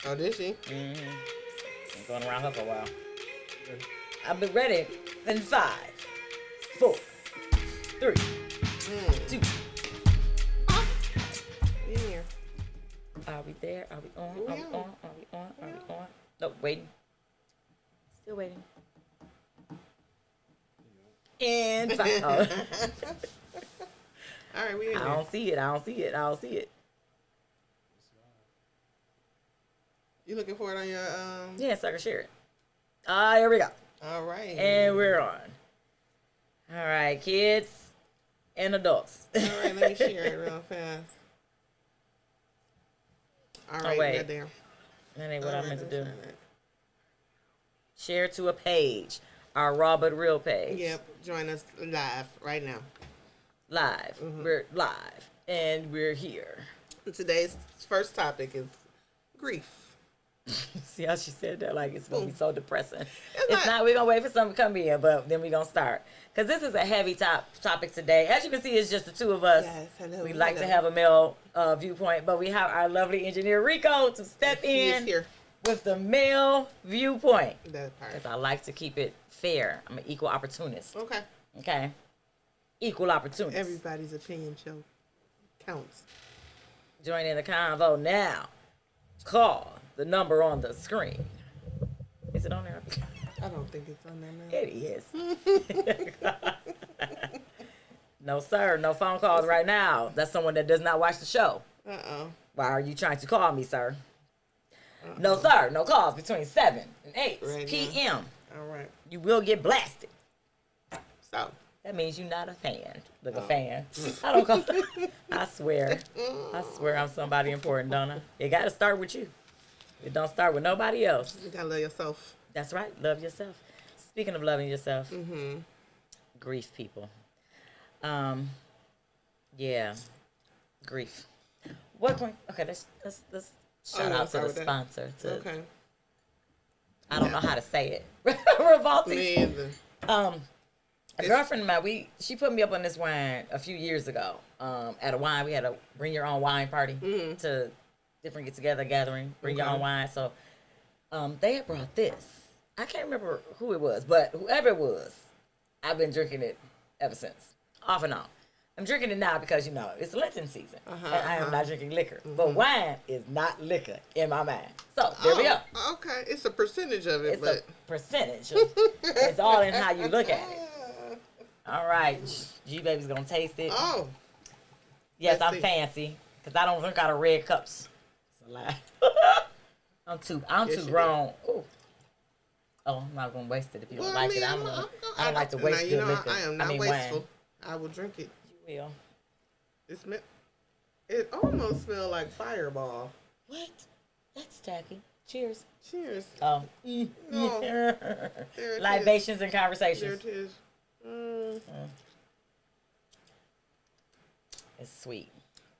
Oh, did she? I'm going around her for a while. I'll be ready in 5, 4, 3, 2. In here. Are we there? Are we on? Are we on? Are we on? Are we on? No, waiting. Still waiting. And 5. Oh. All right, we in I here. don't see it. I don't see it. I don't see it. You looking for it on your Yeah, so I can share it. Here we go. All right. And we're on. All right, kids and adults. All right, let me share it real fast. All right, wait. right there. That ain't what I meant to do. Try that. Share to a page. Our Raw But Real page. Yep, join us live right now. Live. We're live. And we're here. Today's first topic is grief. See how she said that? Like it's going to be so depressing. It's Not. We're going to wait for something to come in, but then we're going to start. Because this is a heavy topic today. As you can see, it's just the two of us. Yes, hello. We like to have a male viewpoint, but we have our lovely engineer, Rico, to step in here. with the male viewpoint. That part. Because I like to keep it fair. I'm an equal opportunist. Okay. Okay? Equal opportunist. Everybody's opinion counts. Join in the convo now. Call the number on the screen. Is it on there? I don't think it's on there now. It is. No, sir. No phone calls right now. That's someone that does not watch the show. Uh-oh. Why are you trying to call me, sir? No, sir. No calls between 7 and 8 Right p.m. All right. You will get blasted. So. That means you're not a fan. Look, a fan. I don't call. I swear I'm somebody important, don't I? It got to start with you. It don't start with nobody else. You gotta love yourself. That's right. Love yourself. Speaking of loving yourself, grief, people. Yeah, grief. What point? Okay, let's shout out to the sponsor. Okay. I don't know how to say it. Revolting. Me either. A girlfriend of mine, she put me up on this wine a few years ago. At a wine, we had a bring your own wine party to different get together gathering. Bring your own wine. So, they had brought this. I can't remember who it was, but whoever it was, I've been drinking it ever since, off and on. I'm drinking it now because it's Lenten season, and I am not drinking liquor. But wine is not liquor in my mind. So there we go. Okay, it's a percentage of it, It's a percentage. It's all in how you look at it. All right, G Baby's gonna taste it. Oh, yes, let's I'm see. fancy because I don't drink out of red cups. It's a lie. I'm too grown. Ooh. Oh, I'm not gonna waste it if you don't like it. I don't like to waste good liquor. I am not wasteful. Wine. I will drink it. You will. It almost smells like Fireball. What? That's tacky. Cheers. Cheers. Oh. No. There it Libations and There conversations. it is. It's sweet.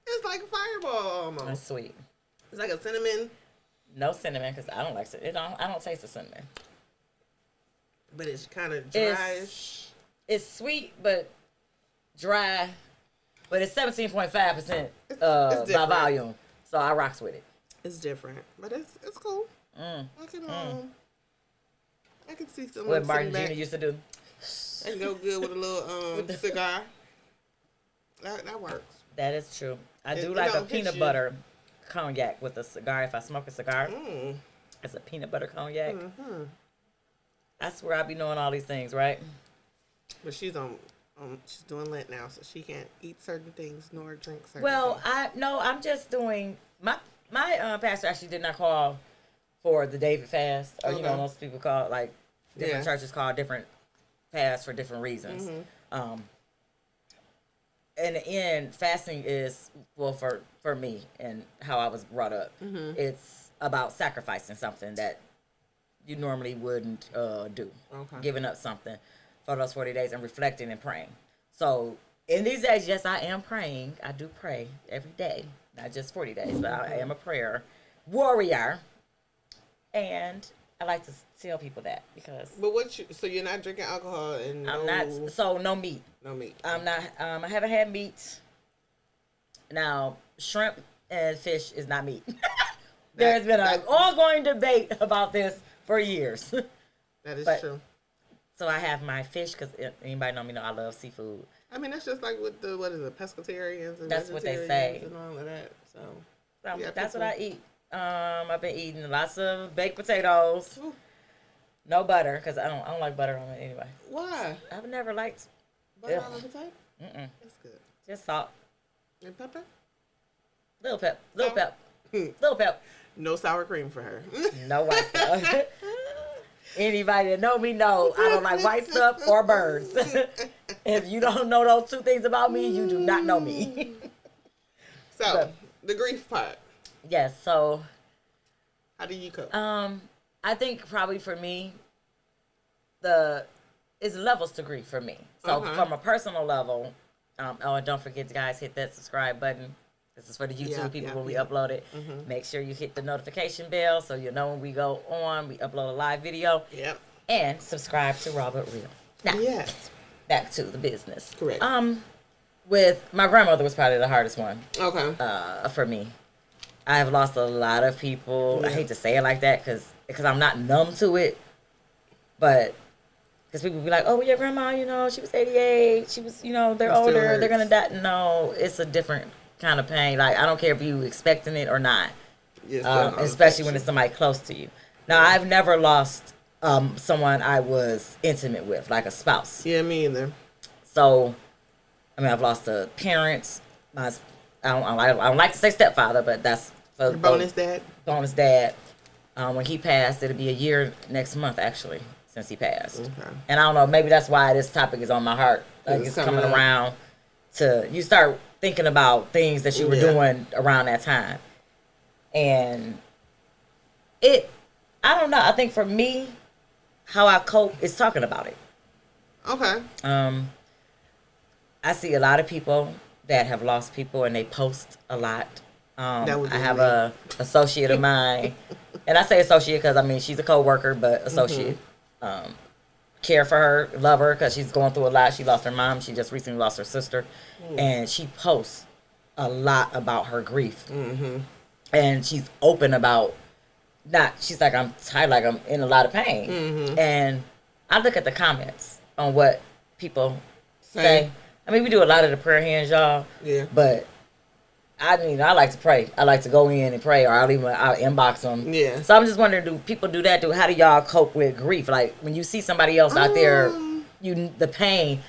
It's like a Fireball almost. It's sweet. It's like a cinnamon. No cinnamon because I don't like it. I don't taste the cinnamon. But it's kind of dryish. It's sweet but dry. But it's 17.5% by different. volume. So I rocks with it. It's different, but it's cool. I can see someone What Martin sitting back. Jr. used to do. And go good with a little cigar. That works. That is true. I do It like a don't hit peanut you. butter cognac with a cigar. If I smoke a cigar, it's a peanut butter cognac. I swear I be knowing all these things, right? But she's she's doing Lent now, so she can't eat certain things nor drink certain Well, things. I'm just doing my pastor actually did not call for the David fast, or most people call like different churches call different fasts for different reasons. In the end, fasting is for me and how I was brought up. It's about sacrificing something that you normally wouldn't do, giving up something for those 40 days and reflecting and praying. So in these days, yes, I am praying. I do pray every day, not just 40 days, but I am a prayer warrior. And I like to tell people that because. But so you're not drinking alcohol and I'm not. So no meat. No meat. I'm not. I haven't had meat. Now shrimp and fish is not meat. There's been an ongoing debate about this for years. That is true. So I have my fish because anybody know me know I love seafood. I mean, that's just like with the pescatarians and that's what they say and all of that. So yeah, that's what I eat. I've been eating lots of baked potatoes. Ooh. No butter because I don't like butter on it anyway. Why? I've never liked butter on a potato. That's good. Just salt and pepper. Little pep. No sour cream for her. No white stuff. Anybody that know me know I don't like white stuff or birds. If you don't know those two things about me, you do not know me. So, the grief part. Yes, so. How do you cope? I think probably for me, it's levels to grief for me. So, from a personal level, and don't forget, guys, hit that subscribe button. This is for the YouTube people when we upload it. Make sure you hit the notification bell so you'll know when we go on. We upload a live video. Yep. And subscribe to RawbutReal. Now, back to the business. Correct. With my grandmother was probably the hardest one. Okay. For me, I have lost a lot of people. I hate to say it like that because I'm not numb to it, but because people be like, "Oh, well, your grandma, you know, she was 88. She was, you know, they're older. They're gonna die." No, it's a different kind of pain. Like, I don't care if you expecting it or not. Yes, especially when it's somebody close to you. Now, I've never lost someone I was intimate with, like a spouse. Yeah, me either. So, I mean, I've lost a parents. I don't like to say stepfather, but that's bonus dad. Bonus dad. When he passed, it'll be a year next month, actually, since he passed. Okay. And I don't know, maybe that's why this topic is on my heart. Like, it's coming around to you start thinking about things that you were doing around that time. And I don't know. I think for me, how I cope is talking about it. Okay. I see a lot of people that have lost people and they post a lot. I have a associate of mine, and I say associate because I mean she's a co-worker, but associate. Care for her, love her because she's going through a lot. She lost her mom. She just recently lost her sister, and she posts a lot about her grief. And she's open about she's like, I'm tired, like I'm in a lot of pain. And I look at the comments on what people say. I mean, we do a lot of the prayer hands, y'all. Yeah. But I mean, I like to pray. I like to go in and pray, or I'll inbox them. Yeah. So I'm just wondering, do people do that? How do y'all cope with grief? Like when you see somebody else out there, the pain.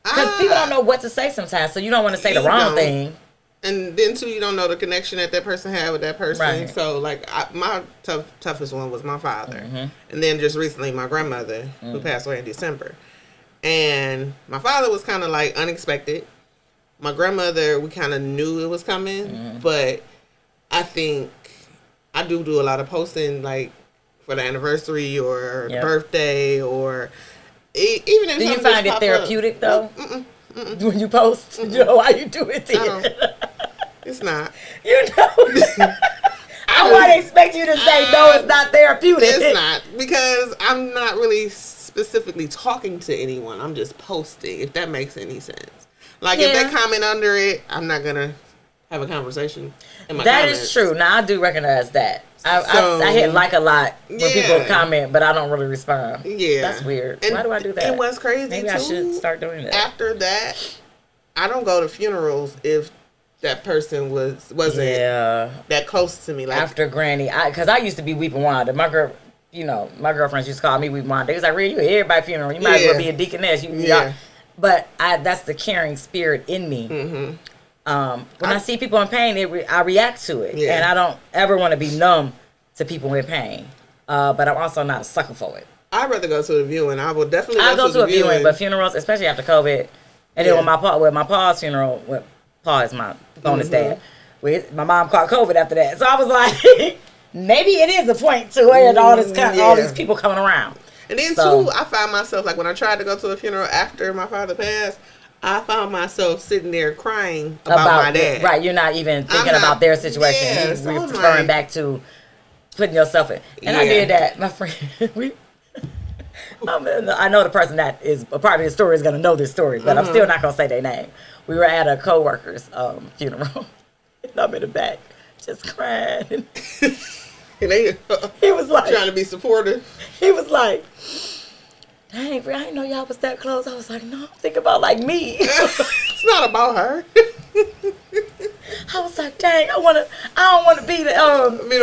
Because people don't know what to say sometimes, so you don't want to say the wrong thing. And then too, you don't know the connection that person had with that person. Right. So like, my toughest one was my father, and then just recently my grandmother, who passed away in December. And my father was kind of like unexpected. My grandmother, we kind of knew it was coming, but I think I do a lot of posting, like for the anniversary or birthday, or even if do you find it therapeutic though? When you post, you know why you do it then? It's not. You know. I wouldn't expect you to say no, it's not therapeutic. It's not, because I'm not really specifically talking to anyone. I'm just posting, if that makes any sense. Like if they comment under it, I'm not gonna have a conversation in my comments. Is true. Now I do recognize that. I hit like a lot when people comment, but I don't really respond. Yeah, that's weird. Why do I do that? And what's crazy Maybe I should start doing that. After that, I don't go to funerals if that person wasn't that close to me. Like after Granny, because I used to be Weeping Wanda. My girlfriends used to call me Weeping Wanda. They was like, "Really, you at everybody's funeral? You might as well be a deaconess." But that's the caring spirit in me. When I see people in pain, I react to it, and I don't ever want to be numb to people in pain. But I'm also not a sucker for it. I'd rather go to a viewing. I will definitely go to a viewing, but funerals, especially after COVID, and then with my pa's funeral, Pa is my bonus dad. My mom caught COVID after that, so I was like, maybe it is a point to where all these people coming around. And then too, I found myself, like when I tried to go to a funeral after my father passed, I found myself sitting there crying about my dad. Right, you're not even thinking about their situation. You're referring back to putting yourself in. And I did that, my friend. I know the person that is a part of this story is going to know this story, but I'm still not going to say their name. We were at a co-worker's funeral. And I'm in the back. just crying. And they, he was like trying to be supportive. He was like, dang, I didn't know y'all was that close. I was like, no, think about like me. It's not about her. I was like, dang, I don't want to be the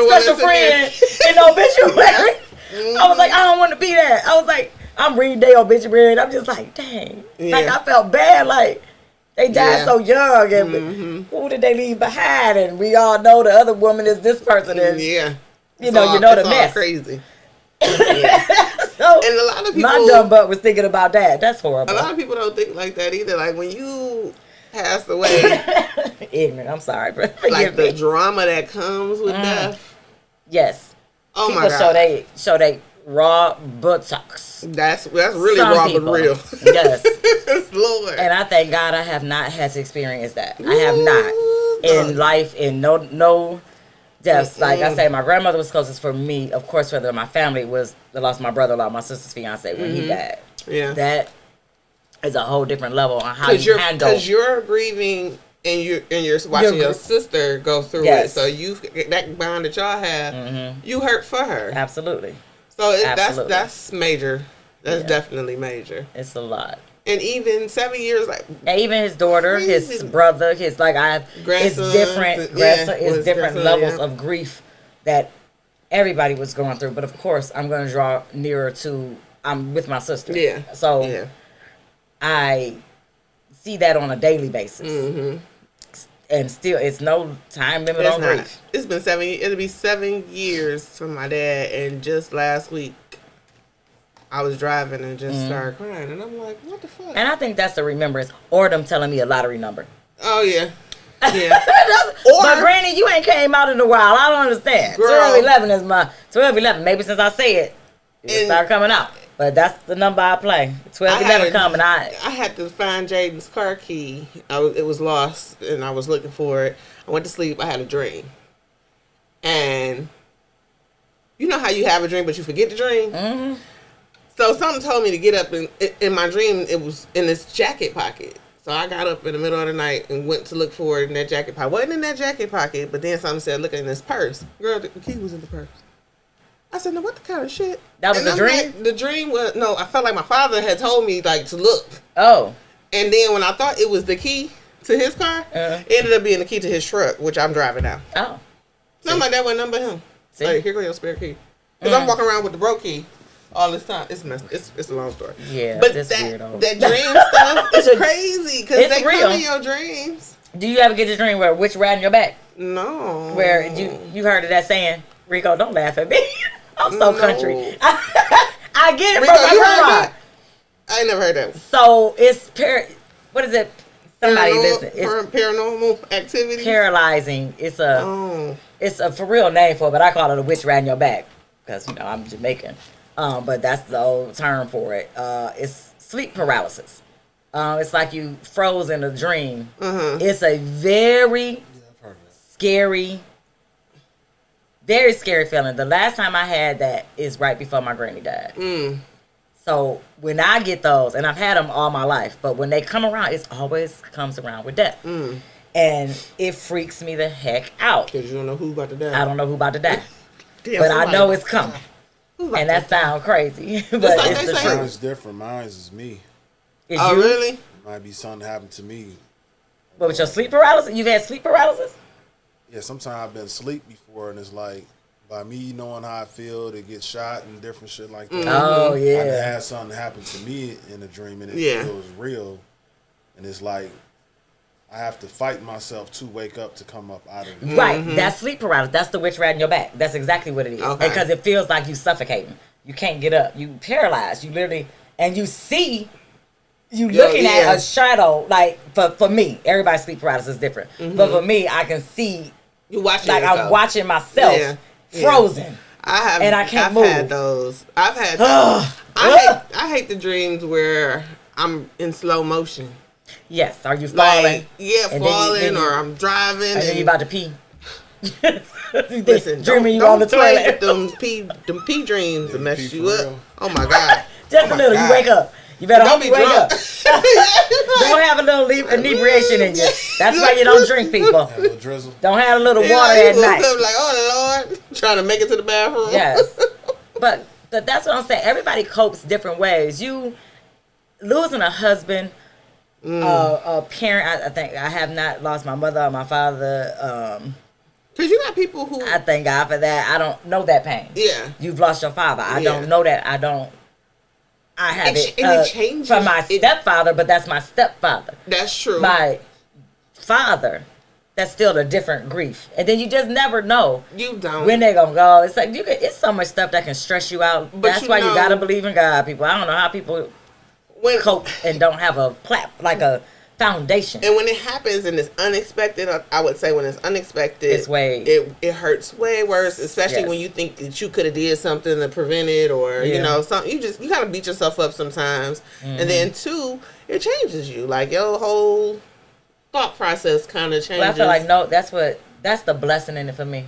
special friend in the obituary. I was like, I don't want to be that. I was like, I'm reading their obituary, and I'm just like, dang. Like, I felt bad, like, they died so young, and who did they leave behind? And we all know the other woman is this person. And, you know the mess. Crazy. So, and a lot of people, my dumb butt was thinking about that. That's horrible. A lot of people don't think like that either. Like, when you pass away, ignorant. I'm sorry, bro. Like the drama that comes with death. Yes. Oh people my God. Show they raw buttocks. That's really RawbutReal. Yes. Lord. And I thank God I have not had to experience that. I have not in life, in no deaths. Like I say, my grandmother was closest for me. Of course, for my family was I lost my brother-in-law, my sister's fiance when he died. Yeah. That is a whole different level on how you handle. Because you're grieving and you're watching your sister go through it. So that bond that y'all have, you hurt for her. Absolutely. So that's major. That's definitely major. It's a lot. And even 7 years, like, and even his daughter, his brother, it's different. It's different levels of grief that everybody was going through. But of course, I'm going to draw nearer to. I'm with my sister. Yeah. So I see that on a daily basis. And still, it's no time limit on grief. It's been 7. It'll be 7 years from my dad, and just last week, I was driving and just started crying, and I'm like, what the fuck? And I think that's the remembrance, or them telling me a lottery number. Oh, yeah. But Granny, you ain't came out in a while. I don't understand. 1211 is my 1211. Maybe since I say it started coming out. But that's the number I play. 1211 coming. I had to find Jaden's car key. It was lost, and I was looking for it. I went to sleep. I had a dream, and you know how you have a dream, but you forget the dream. So something told me to get up, and in my dream, it was in this jacket pocket. So I got up in the middle of the night and went to look for it in that jacket pocket. Wasn't in that jacket pocket, but then something said, look in this purse. Girl, the key was in the purse. I said, no, what the kind of shit? That was a dream? Like, the dream was, no, I felt like my father had told me, like, to look. Oh. And then when I thought it was the key to his car, it ended up being the key to his truck, which I'm driving now. Oh. So I'm like, that wasn't number him. See? Like, here go your spare key. Because I'm walking around with the broke key all this time. It's a long story. Yeah, but that dream stuff is crazy because they come in your dreams. Do you ever get the dream where a witch riding your back? No. Where you heard of that saying, Rico, don't laugh at me. I'm so country. I get it, Rico, you heard that? I ain't never heard that one. So it's what is it? Somebody listen. It's paranormal activity. Paralyzing. It's a for real name for it, but I call it a witch riding your back because I'm Jamaican. But that's the old term for it. It's sleep paralysis. It's like you froze in a dream. It's a very scary feeling. The last time I had that is right before my granny died. So when I get those, and I've had them all my life, but when they come around, it always comes around with death. And it freaks me the heck out. Because you don't know who's about to die. I don't know who's about to die. But I know it's coming. And that sounds crazy, but it's the truth. Mine's different. Mine's is me. Oh, really? Might be something happened to me. But with your sleep paralysis? You've had sleep paralysis? Yeah, sometimes I've been asleep before, and it's like, by me knowing how I feel to get shot and different shit like that. Oh, yeah. I had something happen to me in a dream, and it feels real. And it's like, I have to fight myself to wake up to come up out of it. Right. That's sleep paralysis. That's the witch riding your back. That's exactly what it is. Okay. Because it feels like you suffocating. You can't get up. You paralyzed. You literally, and you see, you looking at a shadow. Like, for me, everybody's sleep paralysis is different. But for me, I can see, you watching like yourself. I'm watching myself frozen. And I can't move. I've had those. I've had I hate the dreams where I'm in slow motion. Yes, are you falling? Like, falling, or I'm driving. And then you about to pee. Listen, dreaming you on the toilet. Them pee dreams to mess you up. Oh my God. Just a little, you wake up. You better hope you wake up. Don't have a little inebriation in you. That's why you don't drink, people. Have a little drizzle. Don't have a little water at night. Like, oh Lord, trying to make it to the bathroom. Yes, but that's what I'm saying. Everybody copes different ways. You losing a husband, a parent. I think I have not lost my mother or my father. Because you got people who... I thank God for that. I don't know that pain. Yeah. You've lost your father. I don't know that. I have it changes. from my stepfather, but that's my stepfather. That's true. My father, that's still a different grief. And then you just never know. You don't. When they're going to go. It's like, it's so much stuff that can stress you out. But that's why you got to believe in God, people. I don't know how people cope and don't have a foundation. And when it happens and it's unexpected, I would say when it's unexpected, it hurts way worse, especially when you think that you could have did something to prevent it, or you know, something. You gotta beat yourself up sometimes. And then 2, it changes you. Like your whole thought process kind of changes. Well, I feel like that's the blessing in it for me.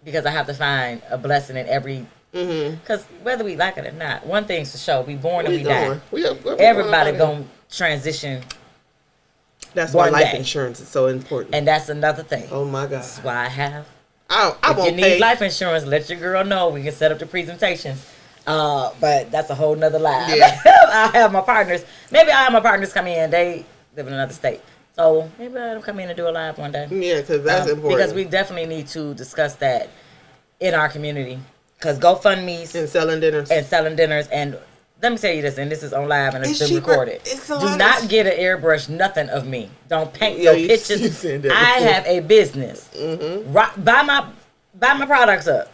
Because I have to find a blessing in every. Because whether we like it or not, one thing's for sure: we born and we die. Everybody gonna transition. That's why life insurance is so important. And that's another thing. Oh my God. That's why I have. If you need life insurance, let your girl know. We can set up the presentations. But that's a whole nother live. Yeah. I have my partners. Maybe I have my partners come in. They live in another state. So maybe I'll come in and do a live one day. Yeah, because that's important. Because we definitely need to discuss that in our community. Because GoFundMe's. And selling dinners. And let me tell you this, and this is on live and it's been recorded. Do not get an airbrush nothing of me. Don't paint your pictures. I have a business. Buy my products up.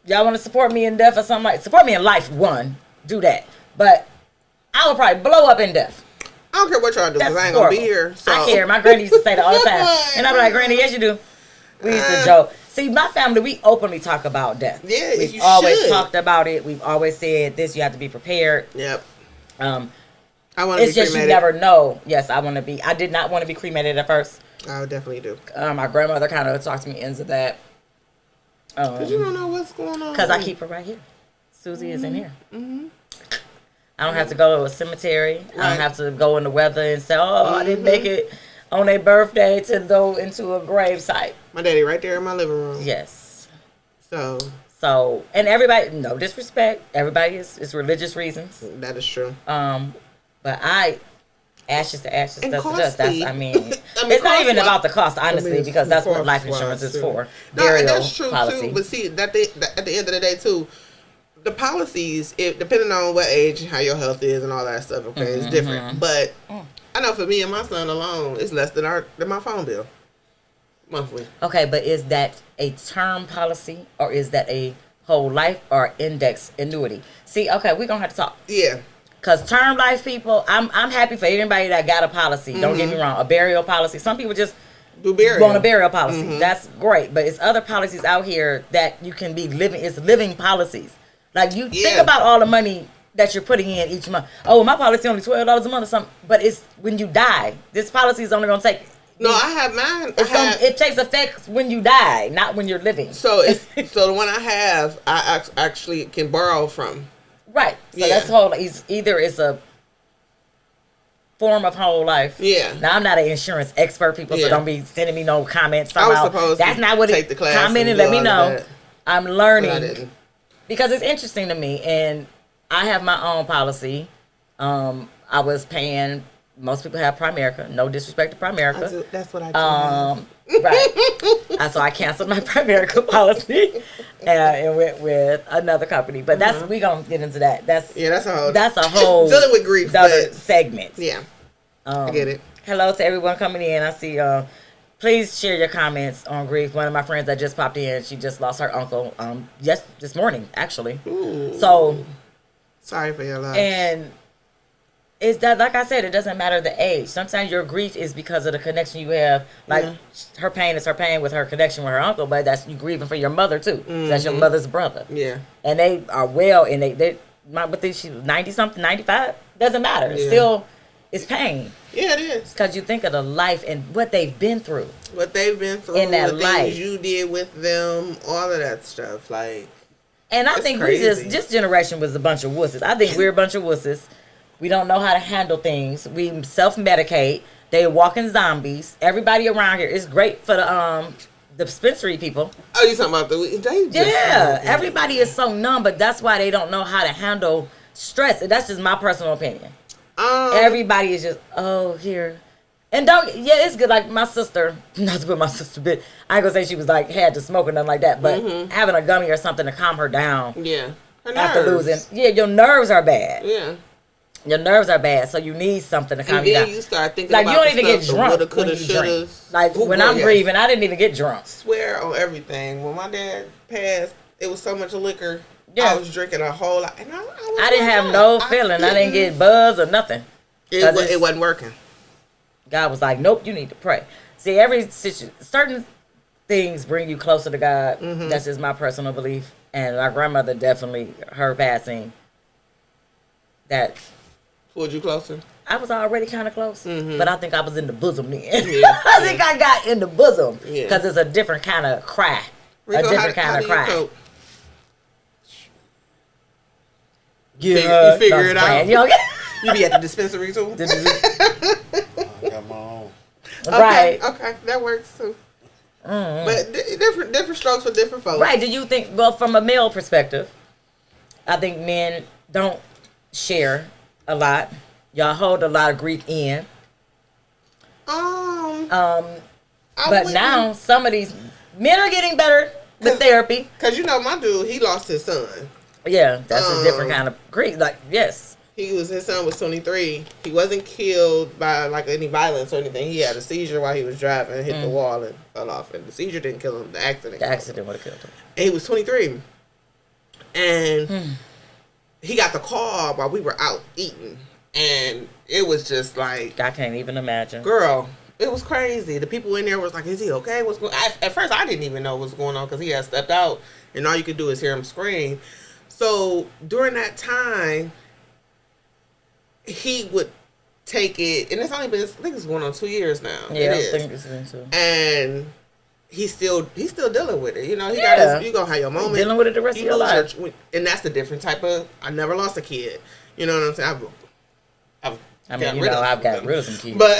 Y'all want to support me in death or something like? Support me in life. Do that. But I will probably blow up in death. I don't care what y'all do because I ain't gonna be here. So. I care. My granny used to say that all the time, and I'm like, Granny, yes you do. We used to joke. See, my family, we openly talk about death. Yeah, we've always talked about it. We've always said this. You have to be prepared. Yep. I want to be cremated. It's just you never know. Yes, I want to be. I did not want to be cremated at first. I definitely do. My grandmother kind of talked me into that. Because you don't know what's going on. Because I keep her right here. Susie is in here. I don't have to go to a cemetery. Right. I don't have to go in the weather and say, I didn't make it on their birthday to go into a grave site. My daddy right there in my living room. Yes. So and everybody, no disrespect, everybody is religious reasons. That is true. But ashes to ashes, dust to dust. That's, I mean it's not even about the cost, honestly, because that's what life insurance is for. No, and that's true too. But see, at the end of the day too, the policies, depending on what age, how your health is, and all that stuff, it's different. But I know for me and my son alone, it's less than my phone bill monthly. Okay, but is that a term policy or is that a whole life or index annuity? See, okay, we're gonna have to talk. Yeah. Cause term life people, I'm happy for anybody that got a policy. Don't get me wrong, a burial policy. Some people just want a burial policy. That's great, but it's other policies out here that you can be living. It's living policies. Like you think about all the money that you're putting in each month. Oh, my policy only $12 a month or something. But it's when you die. This policy is only gonna take. No, I have mine. It takes effect when you die, not when you're living. So so the one I have, I actually can borrow from. Right. So that's whole. Either it's a form of whole life. Yeah. Now I'm not an insurance expert, people, so don't be sending me no comments. I was supposed that's to not what take the class. Comment and let me know. I'm learning. But I didn't. Because it's interesting to me, and I have my own policy. I was paying. Most people have Primerica. No disrespect to Primerica. That's what I do. Right. So I canceled my Primerica policy and went with another company. But we gonna get into that. That's a whole dealing with grief segment. Yeah. I get it. Hello to everyone coming in. I see. Please share your comments on grief. One of my friends that just popped in, she just lost her uncle. This morning actually. Ooh. So sorry for your loss. And it's that, like I said, it doesn't matter the age. Sometimes your grief is because of the connection you have. Like her pain is her pain with her connection with her uncle, but that's you grieving for your mother too. That's your mother's brother. Yeah. And they are well, and she was 90 something, 95. Doesn't matter. It's still, it's pain. Yeah, it is. Because you think of the life and what they've been through. What they've been through in that the life. Things you did with them, all of that stuff. Like, and I think this generation was a bunch of wusses. I think we're a bunch of wusses We don't know how to handle things. We self-medicate. They walking zombies. Everybody around here is great for the dispensary people. Oh, you talking about everybody is so numb, but that's why they don't know how to handle stress. That's just my personal opinion. Everybody is just, here. And it's good. Like my sister, not to put my sister, but I ain't gonna say she was like, had to smoke or nothing like that, but having a gummy or something to calm her down. Yeah. Her after losing. Yeah, your nerves are bad. Yeah. Your nerves are bad, so you need something to calm you down. And then you start thinking like, about you don't even get drunk when you drink. Like, when I'm grieving, I didn't even get drunk. Swear on everything. When my dad passed, it was so much liquor. Yeah. I was drinking a whole lot. And I didn't have no feeling. I didn't get buzz or nothing. It wasn't working. God was like, nope, you need to pray. See, certain things bring you closer to God. That's just my personal belief. And my grandmother definitely, her passing, that pulled you closer? I was already kind of close, but I think I was in the bosom then. I think I got in the bosom because it's a different kind of cry. Rico, a different kind of cry. Cope? You figure it out. You be at the dispensary too? I got my own. Right. Okay, that works too. But different strokes for different folks. Right. Do you think, well, from a male perspective, I think men don't share a lot. Y'all hold a lot of grief in. But now some of these men are getting better with therapy. Because my dude, he lost his son. Yeah, that's a different kind of grief. Like, yes. His son was 23. He wasn't killed by like any violence or anything. He had a seizure while he was driving, hit the wall and fell off. And the seizure didn't kill him. The accident would have killed him. And he was 23. And he got the call while we were out eating. And it was just like, I can't even imagine. Girl, it was crazy. The people in there was like, is he okay? What's going on? At first, I didn't even know what was going on because he had stepped out. And all you could do is hear him scream. So during that time, he would take it, and it's only been, I think it's going on 2 years now. Yeah, I think it's been 2. And he's still dealing with it. He got his, you gonna have your moment. Dealing with it the rest of your life. And that's the different type of, I never lost a kid. You know what I'm saying? I've got rid of some kids. But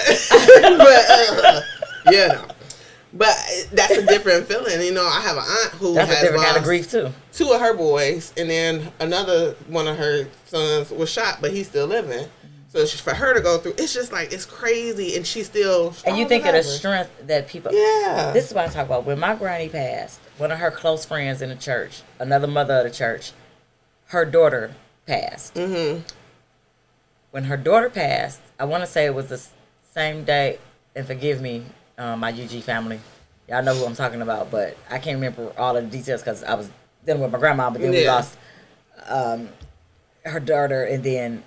that's a different feeling. I have an aunt who has a different kind of grief too. 2 of her boys, and then another one of her sons was shot, but he's still living. So for her to go through, it's just like, it's crazy, and she's still. And you think of the strength that people. Yeah. This is what I talk about. When my granny passed, one of her close friends in the church, another mother of the church, her daughter passed. When her daughter passed, I want to say it was the same day, and forgive me, my UG family. Y'all know who I'm talking about, but I can't remember all of the details because I was dealing with my grandma, but then we lost her daughter, and then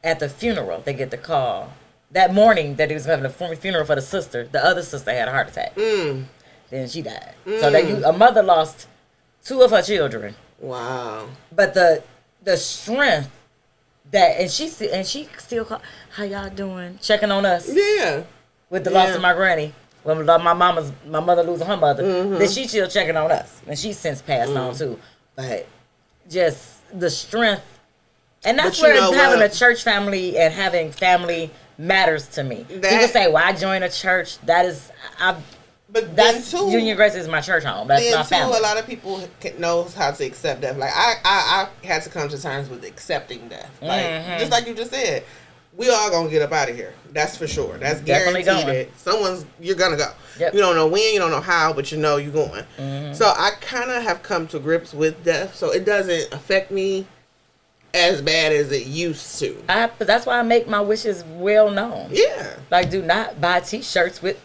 at the funeral, they get the call. That morning that he was having a funeral for the sister, the other sister had a heart attack. Then she died. So a mother lost 2 of her children. Wow. But the strength that, and she still call, how y'all doing? Checking on us. Yeah. With the loss of my granny. When my mother losing her mother. Then she still checking on us. And she's since passed on too. But just the strength. And that's where having a church family and having family matters to me. People say, well, I joined a church. That is, Union Grace is my church home. That's my family. A lot of people knows how to accept death. Like, I had to come to terms with accepting death. Like, just like you just said, we all gonna get up out of here. That's for sure. That's guaranteed. You're gonna go. Yep. You don't know when, you don't know how, but you know you're going. So I kind of have come to grips with death, so it doesn't affect me as bad as it used to. But that's why I make my wishes well known. Yeah. Like, do not buy T-shirts with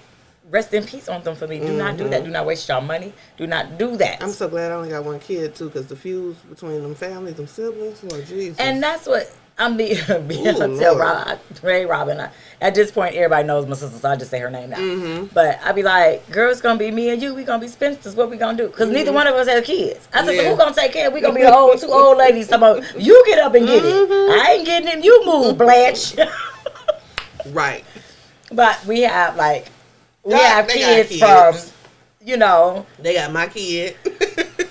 rest in peace on them for me. Do not do that. Do not waste your money. Do not do that. I'm so glad I only got 1 kid too, because the fuse between them families, them siblings, Lord Jesus. And that's what I'm being tell Robin. At this point, everybody knows my sister, so I just say her name now. But I be like, girl, it's gonna be me and you. We gonna be spinsters. What we gonna do? Because neither one of us have kids. I said, so who gonna take care? We gonna be 2 old ladies. Talking about, you get up and get it. I ain't getting him. You move, Blanche. Right. But we have kids from, They got my kid.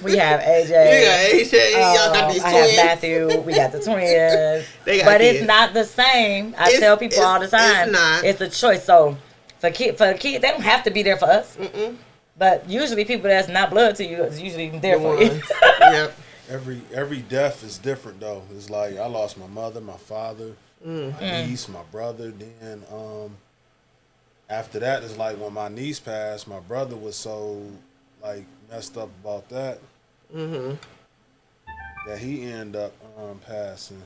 We have AJ. You got AJ. Y'all got these twins. I have Matthew. We got the twins. But kids. It's not the same. I tell people all the time. It's not. It's a choice. So for kids, they don't have to be there for us. Mm-mm. But usually people that's not blood to you is usually there for you. Yep. Every death is different though. It's like I lost my mother, my father, my niece, my brother. Then after that, it's like when my niece passed, my brother was so like messed up about that that he ended up passing.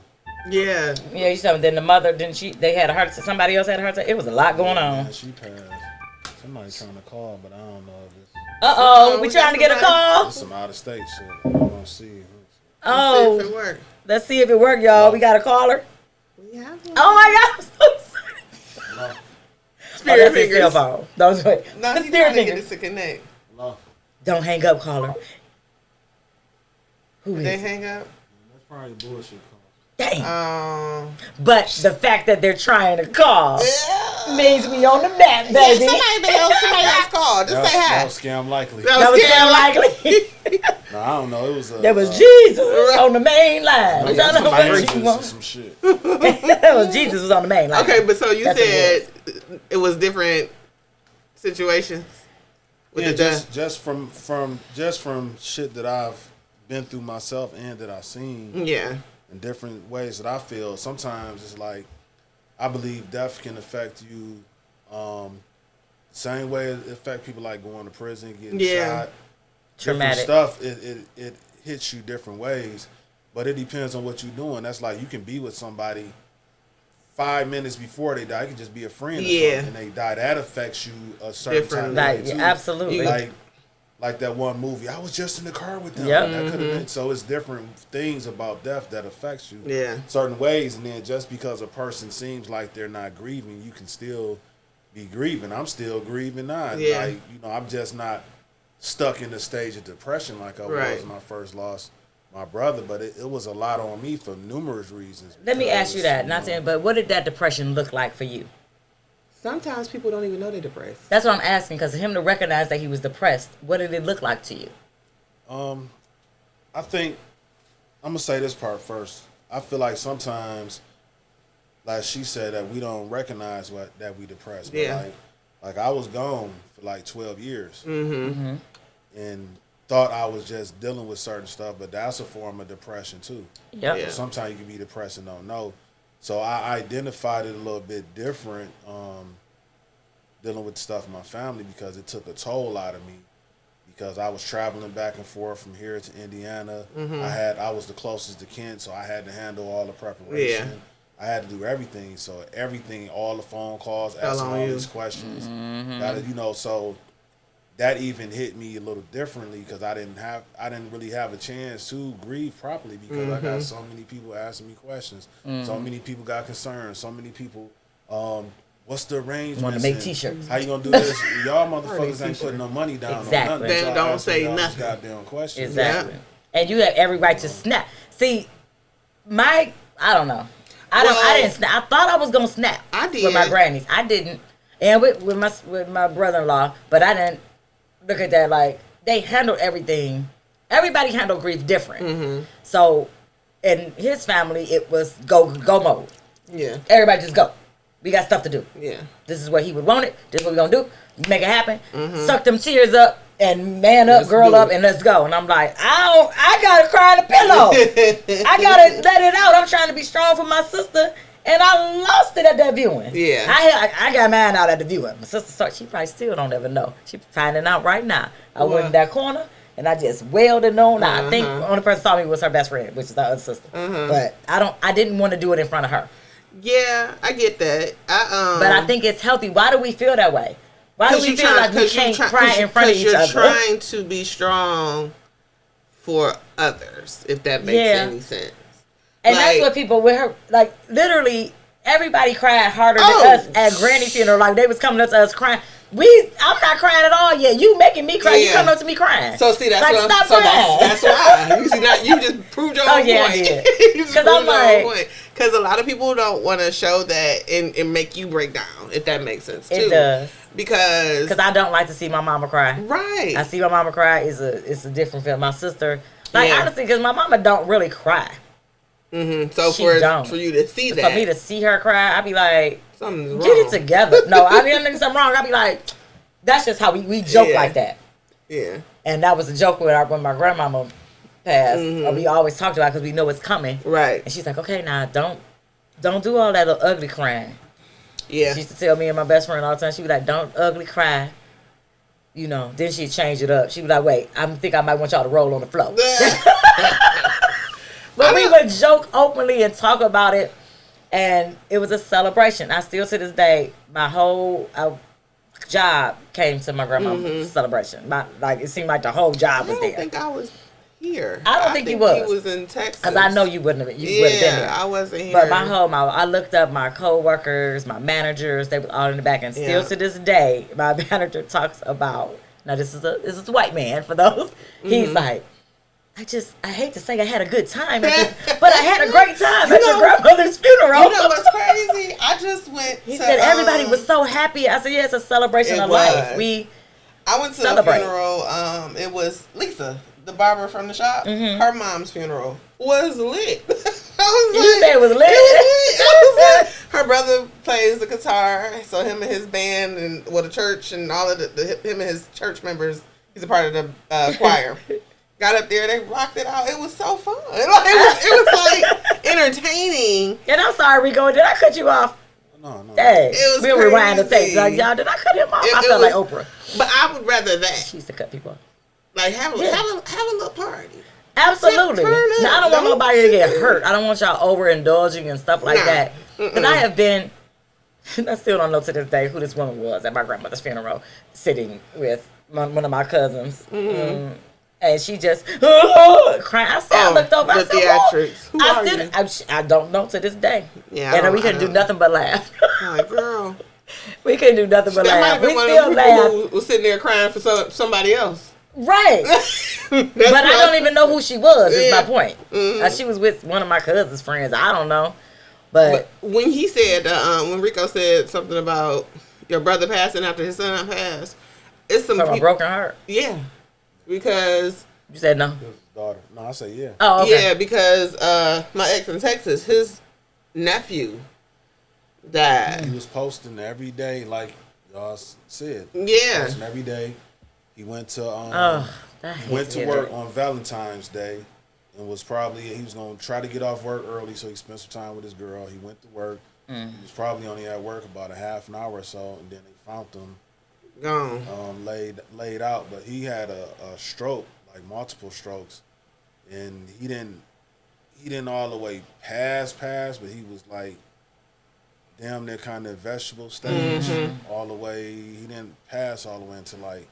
Yeah. Yeah, you said then the mother they had a heart attack. Somebody else had a heart attack. It was a lot going on. Yeah, she passed. Somebody trying to call, but I don't know if it's. We trying to get a call? It's some out of state shit. I don't see. Oh, let's see if it work. Let's see if it work, y'all. We got a caller. We have one. Oh my God, I'm so sorry. No. Spirit fingers. Cell phone. Those way. No, he's trying to get us to connect. No. Don't hang up, caller. Who is they it? hang up? That's probably bullshit. Dang. But the fact that they're trying to call means we on the map, baby. Yeah, somebody else called. Just say hi. That was scam likely. That was scam likely. No, I don't know. It was. That was Jesus on the main line. No, I don't know what you want. Some shit. That was Jesus was on the main line. Okay, but so you said it was different situations with the death. Just from shit that I've been through myself and that I've seen. Yeah. In different ways that I feel. Sometimes it's like I believe death can affect you same way it affect people like going to prison, getting shot. Traumatic stuff. It hits you different ways, but it depends on what you're doing. That's like you can be with somebody 5 minutes before they die. It could just be a friend or something, and they die. That affects you a certain time. Like, absolutely. Like that one movie, I was just in the car with them. Yep. That could have been. So it's different things about death that affects you certain ways. And then just because a person seems like they're not grieving, you can still be grieving. I'm still grieving now. Yeah. Like, I'm just not stuck in the stage of depression like I was when I first lost my brother. But it was a lot on me for numerous reasons. Let me ask you that. But what did that depression look like for you? Sometimes people don't even know they're depressed. That's what I'm asking, because for him to recognize that he was depressed, what did it look like to you? I think I'm gonna say this part first. I feel like sometimes, like she said, that we don't recognize that we depressed. But like I was gone for like 12 years, and thought I was just dealing with certain stuff, but that's a form of depression too. Yep. So sometimes you can be depressed and don't know. So I identified it a little bit different, dealing with stuff in my family, because it took a toll out of me, because I was traveling back and forth from here to Indiana. I was the closest to Kent, so I had to handle all the preparation. Yeah. I had to do everything. So everything, all the phone calls, asking all these questions. So that even hit me a little differently, because I didn't really have a chance to grieve properly, because I got so many people asking me questions. So many people got concerned. So many people, what's the arrangement? Want to make T-shirts? How you gonna do this? Y'all motherfuckers ain't putting no money down on nothing. They don't say nothing. Goddamn questions. Exactly. Yeah. And you have every right to snap. See, I don't know. I didn't snap. I thought I was gonna snap. I did with my grannies. I didn't, and with my brother-in-law, but I didn't. Look at that, like, they handled everything. Everybody handled grief different. So, in his family, it was go mode. Yeah. Everybody just go. We got stuff to do. Yeah. This is what he would want it. This is what we're going to do. You make it happen. Suck them tears up and man up, girl up, and let's go. And I'm like, I got to cry in a pillow. I got to let it out. I'm trying to be strong for my sister. And I lost it at that viewing. Yeah. I got mine out at the viewing. My sister, she probably still don't ever know. She finding out right now. I went in that corner, and I just wailed it on. I think the only person saw me was her best friend, which is our other sister. But I didn't want to do it in front of her. Yeah, I get that. But I think it's healthy. Why do we feel that way? Why do we feel like we can't cry in front of each other? Because you're trying to be strong for others, if that makes any sense. And that's what people with her, like, literally everybody cried harder than us at Granny funeral. Like, they was coming up to us crying. I'm not crying at all yet. You making me cry. You coming up to me crying. So see, that's like, stop crying. That's why. You see, you just proved your own point. Because I'm like, Because a lot of people don't want to show that and make you break down, if that makes sense, too. It does. Because I don't like to see my mama cry. Right. I see my mama cry, it's a different feel. My sister, honestly, because my mama don't really cry. Mm-hmm. So for you to see that. For me to see her cry, I'd be like, something's wrong. Get it together. No, I didn't think something wrong. I'd be like, that's just how we joke like that. Yeah. And that was a joke when my grandmama passed. We always talked about it because we know it's coming. Right. And she's like, okay, now don't do all that ugly crying. Yeah. She used to tell me and my best friend all the time, she'd be like, don't ugly cry. You know, then she'd change it up. She'd be like, wait, I think I might want y'all to roll on the floor. But we would joke openly and talk about it, and it was a celebration. I still, to this day, my whole job came to my grandma's celebration. It seemed like the whole job was there. I don't think I was here. I don't think you was. He was in Texas. Because I know you wouldn't have. You wouldn't have been there. I wasn't here. But I looked up my co-workers, my managers. They were all in the back, and still to this day, my manager talks about. Now this is a white man for those. He's like, I hate to say I had a good time, but I had a great time at your grandmother's funeral. You know what's crazy? I just went. He said everybody was so happy. I said, yeah, it's a celebration of life. I went to a funeral. It was Lisa, the barber from the shop. Her mom's funeral was lit. You said it was lit? It was lit. Her brother plays the guitar, so him and his band and the church and all of him and his church members. He's a part of the choir. Got up there, they rocked it out. It was so fun. It was like entertaining. And I'm sorry, Rico. Did I cut you off? No. Hey, it was we'll rewind the tape. Like, y'all, did I cut him off? I felt like Oprah. But I would rather that. She used to cut people off. Like have a little party. Absolutely. Now, I don't want nobody to get hurt. I don't want y'all overindulging and stuff like that. But I have been. I still don't know to this day who this woman was at my grandmother's funeral, sitting with one of my cousins. And she just crying. I looked over. I said, I don't know to this day. Yeah, and we couldn't do nothing but laugh. Like, girl, we couldn't do nothing but laugh. We still laugh. Who was sitting there crying for somebody else. Right. But I don't even know who she was. Is my point. She was with one of my cousin's friends. I don't know. But when he said, when Rico said something about your brother passing after his son passed, it's some a broken heart. Yeah. Because you said no. His daughter. No, I said yeah. Oh, okay. Yeah, because my ex in Texas, his nephew died. He was posting every day, like y'all said. Yeah, posting every day. He went to work on Valentine's Day, and he was going to try to get off work early, so he spent some time with his girl. He went to work. He was probably only at work about a half an hour or so, and then they found him. Gone. Laid out, but he had a stroke, like multiple strokes, and he didn't all the way pass, but he was like damn near kind of vegetable stage all the way. He didn't pass all the way until like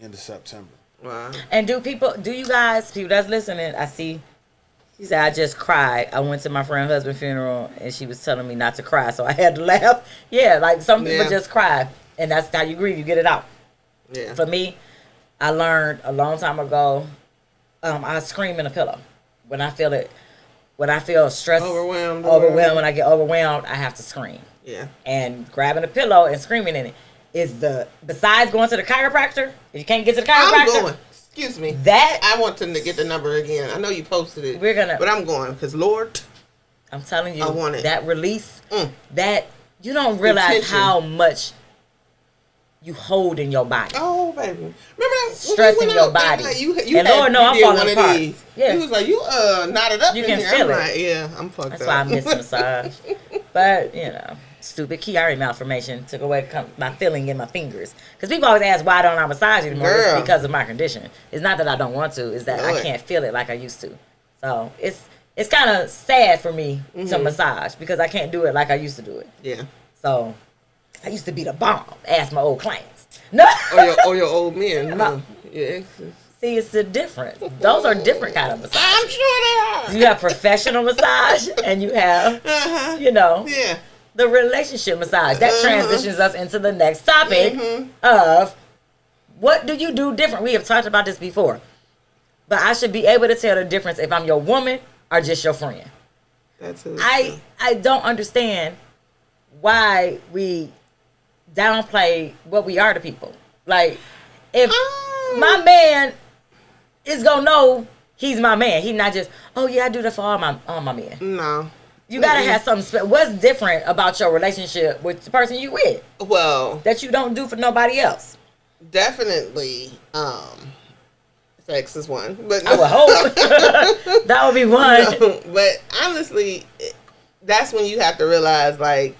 end of September. Wow. And do you guys, people that's listening, I see. She said, I just cried. I went to my friend's husband's funeral, and she was telling me not to cry, so I had to laugh. Yeah, like some people just cry. And that's how you grieve. You get it out. Yeah. For me, I learned a long time ago, I scream in a pillow. When I feel it, when I feel stressed, overwhelmed, when I get overwhelmed, I have to scream. Yeah. And grabbing a pillow and screaming in it is besides going to the chiropractor, if you can't get to the chiropractor. I'm going. Excuse me. I want them to get the number again. I know you posted it. But I'm going because, Lord, I'm telling you, I want it. That release, that you don't realize how much you hold in your body. Oh, baby. Remember that? Stressing your body. Like you and Lord, no, I'm falling apart. Yeah. He was like, you knotted up. You can feel it. Like, yeah, I'm fucked up. That's why I miss massage. But, stupid Chiari malformation took away my feeling in my fingers. Because people always ask why don't I massage anymore. It's because of my condition. It's not that I don't want to. It's that I can't feel it like I used to. So it's kind of sad for me to massage because I can't do it like I used to do it. Yeah. So I used to be the bomb. Ask my old clients. No. or your old men. No. Yeah. See, it's the difference. Those are different kind of massage. I'm sure they are. You have professional massage and you have, yeah, the relationship massage. That transitions us into the next topic of what do you do different? We have talked about this before. But I should be able to tell the difference if I'm your woman or just your friend. I don't understand why we downplay what we are to people. Like, if my man is gonna know he's my man, he's not just, oh yeah, I do that for all my men. No. You gotta have something what's different about your relationship with the person you with? Well, that you don't do for nobody else. Definitely, sex is one. But I would hope that would be one. No, but honestly, that's when you have to realize, like,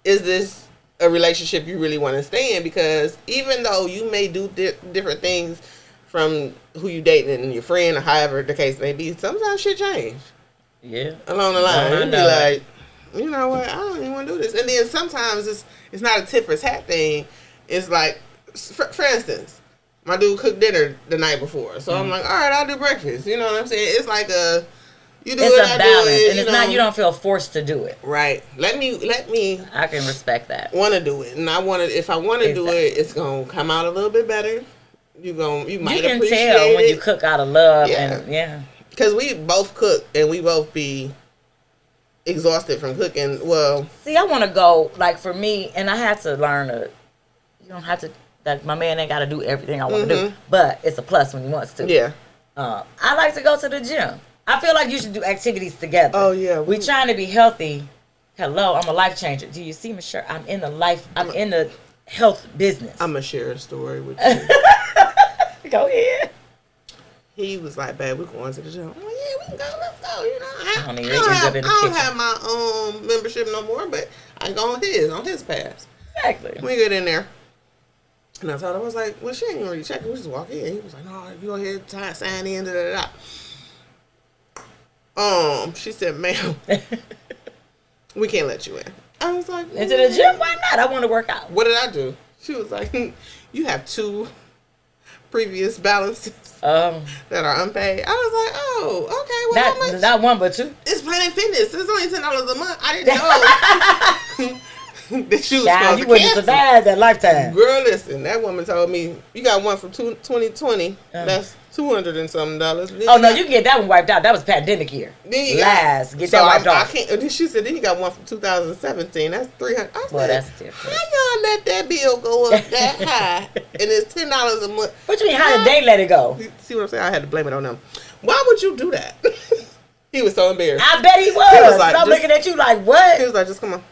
is this a relationship you really want to stay in? Because even though you may do different things from who you dating and your friend or however the case may be, sometimes shit change. Yeah. Along the line. You'd be like, you know what, I don't even want to do this. And then sometimes it's not a tip for tat thing. It's like, for instance, my dude cooked dinner the night before. So I'm like, all right, I'll do breakfast. You know what I'm saying? It's like you do it's it, a balance. And it's not, you don't feel forced to do it. Right. Let me. I can respect that. Want to do it. And if I want to do it, it's going to come out a little bit better. You might can appreciate tell when it. you cook out of love. Yeah. Because we both cook and we both be exhausted from cooking. Well, see, I want to go, like, for me, and I had to learn you don't have to, like, my man ain't got to do everything I want to do, but it's a plus when he wants to. Yeah. I like to go to the gym. I feel like you should do activities together. Oh, yeah. We trying to be healthy. Hello, I'm a life changer. Do you see my shirt? I'm in the health business. I'm going to share a story with you. Go ahead. He was like, babe, we're going to the gym. I'm like, yeah, we can go. Let's go. You know, I don't have my membership no more, but I can go on his pass. Exactly. We get in there. And I told him, I was like, well, she ain't really checking. We just walk in. He was like, no, you go ahead, sign in, She said, ma'am, we can't let you in. I was like, into the gym? Why not? I want to work out. What did I do? She was like, you have 2 previous balances that are unpaid. I was like, oh, okay. Well, how much? Not 1 but 2. It's Planet Fitness. It's only $10 a month. I didn't know that you was supposed you to wouldn't survive that lifetime. Girl, listen, that woman told me you got one from 2020. That's $200 and something. Oh no, you can get that one wiped out. That was pandemic year. Get that wiped off. She said then you got one from 2017. That's $300. I said, that's different. How y'all let that bill go up that high and it's $10 a month? What you mean? How did they let it go? See what I'm saying? I had to blame it on them. Why would you do that? He was so embarrassed. I bet he was. He was like, I'm looking at you like, what? He was like, just come on.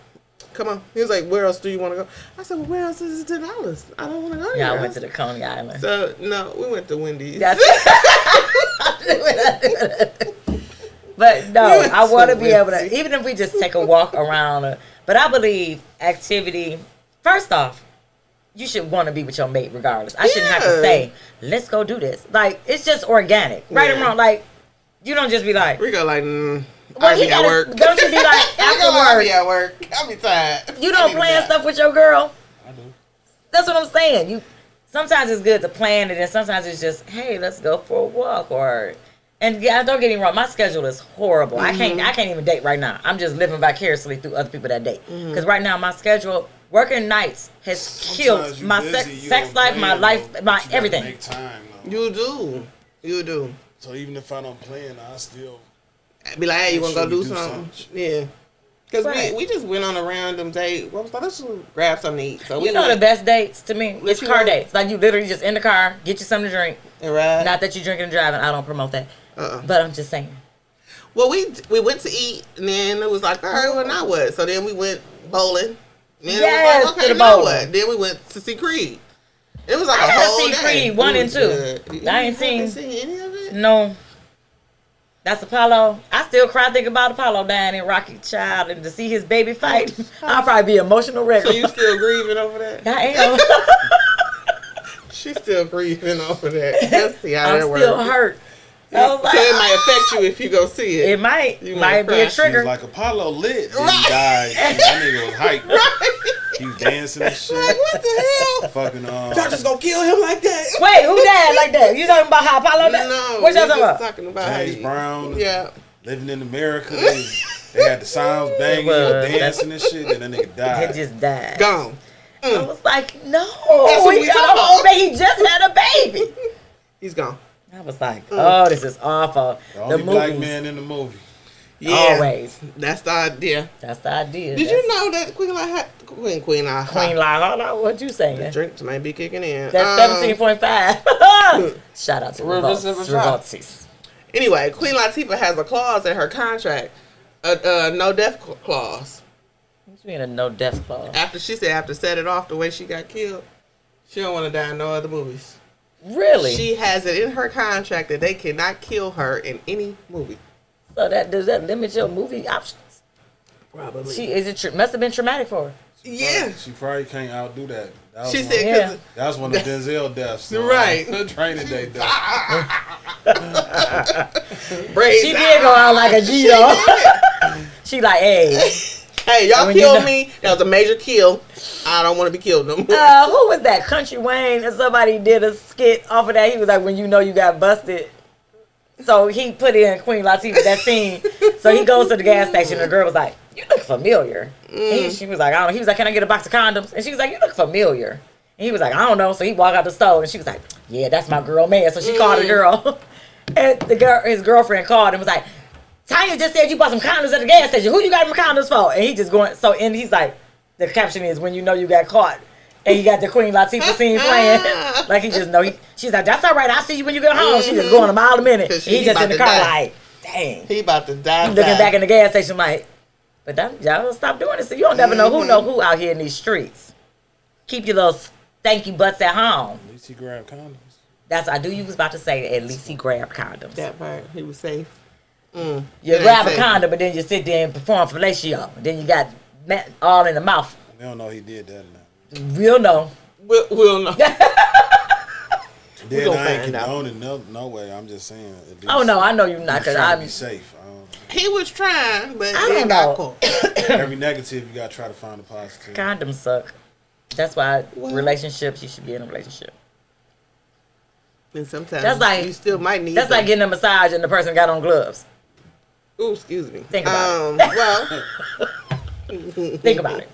He was like, where else do you want to go? I said, well, where else is it $10? I don't want to go there. Yeah, I went to the Coney Island. So, no, we went to Wendy's. But no, I want to be able to, even if we just take a walk around. But I believe activity, first off, you should want to be with your mate regardless. I shouldn't have to say, let's go do this. Like, it's just organic. Right or wrong. Like, you don't just be like. We go like, well, he at work. Don't you be like, after work? I'll be at work. I'll be tired. You don't plan stuff with your girl? I do. That's what I'm saying. Sometimes it's good to plan it, and sometimes it's just, hey, let's go for a walk. And yeah, don't get me wrong, my schedule is horrible. I can't even date right now. I'm just living vicariously through other people that date. Because right now my schedule, working nights has killed my sex life, my life, my everything. Make time, though. You do. So even if I don't plan, I still be like, hey, you want to go do something? Yeah. Because we just went on a random date. Let's just grab something to eat. So you know the best dates to me? It's car dates. Like you literally just in the car, get you something to drink. And ride. Not that you drinking and driving. I don't promote that. But I'm just saying. Well, we went to eat, and then it was like, all right, well, now what? So then we went bowling. Then yes, it was like, okay, to the now bowling. what? Then we went to see Creed. It was like I a whole see day. Creed 1 and 2. I ain't seen any of it. No. That's Apollo. I still cry thinking about Apollo dying in Rocky Child and to see his baby fight. I'll probably be emotional wreck. So you still grieving over that? I am. She's still grieving over that. Let's see how that works. I'm still hurt. So it might affect you if you go see it. It might. You might be a trigger. Like Apollo lit. Then he died. That nigga was hyped. Right. He was dancing and shit. Like, what the hell? Fucking Y'all just gonna kill him like that? Wait, who died like that? You talking about how Apollo died? No. What y'all talking about? James Brown. Yeah. Living in America. They had the sounds banging, dancing and shit, and that nigga died. He just died. Gone. I was like, no. That's what we talking about. He just had a baby. He's gone. I was like, oh, this is awful. The only black man in the movie. Yeah, always. That's the idea. That's the idea. Did you know that Queen Latifah? What you saying? The drinks might be kicking in. That's 17.5. Shout out to Revoltis. Anyway, Queen Latifah has a clause in her contract, a no death clause. What you mean a no death clause? After set it off the way she got killed, she don't want to die in no other movies. Really? She has it in her contract that they cannot kill her in any movie. So does that limit your movie options? Probably. Must have been traumatic for her. She probably can't outdo that. She said, that was one of Denzel deaths. Right. Training Day death. She did go out like a G though. She like, hey, y'all killed me. That was a major kill. I don't want to be killed no more. Who was that? Country Wayne? And somebody did a skit off of that. He was like, when you know you got busted. So he put in Queen Latifah, that scene. So he goes to the gas station. And the girl was like, you look familiar. She was like, I don't know. He was like, can I get a box of condoms? And she was like, you look familiar. And he was like, I don't know. So he walked out the store. And she was like, yeah, that's my girl, man. So she called the girl. And his girlfriend called and was like, Tanya just said you bought some condoms at the gas station. Who you got them condoms for? And he just going, and he's like, the caption is, when you know you got caught. And you got the Queen Latifah scene playing. Like he just know. She's like, that's all right. I'll see you when you get home. She just going a mile a minute. He just in the car like, dang. He about to die. Looking back in the gas station like, but y'all stop doing this. So you don't never know who out here in these streets. Keep your little stanky butts at home. At least he grabbed condoms. You was about to say at least he grabbed condoms. That part. He was safe. You grab a condom, but then you sit there and perform fellatio. Then you got all in the mouth. We don't know he did that now. We'll know. We'll know. Then I ain't condoning no way. I'm just saying. Oh no, I know you're not. Cause I'm be safe. He was trying, but I don't know. Every negative, you gotta try to find a positive. Condoms suck. That's why relationships. You should be in a relationship. And sometimes you still might need. That's like getting a massage and the person got on gloves. Ooh, excuse me. Think about it. Think about it.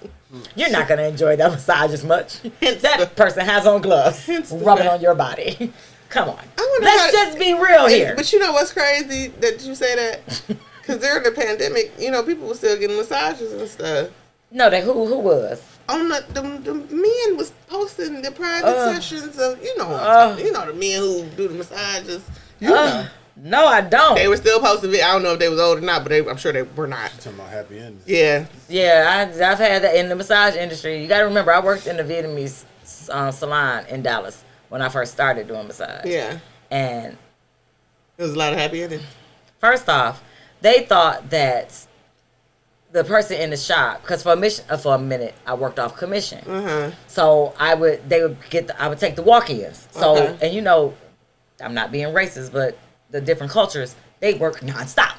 You're not going to enjoy that massage as much. That person has on gloves, rubbing on your body. Come on. Let's just be real here. But you know what's crazy that you say that? Because during the pandemic, people were still getting massages and stuff. No, who was? On the men was posting the private sessions of, the men who do the massages. No, I don't. They were still posting it. I don't know if they was old or not, but I'm sure they were not. You're talking about happy endings. Yeah. Yeah, I've had that in the massage industry. You got to remember, I worked in the Vietnamese salon in Dallas when I first started doing massage. Yeah. And there was a lot of happy endings. First off, they thought that the person in the shop, because for a minute I worked off commission. So I would take the walk-ins. So and I'm not being racist, but the different cultures, they work nonstop.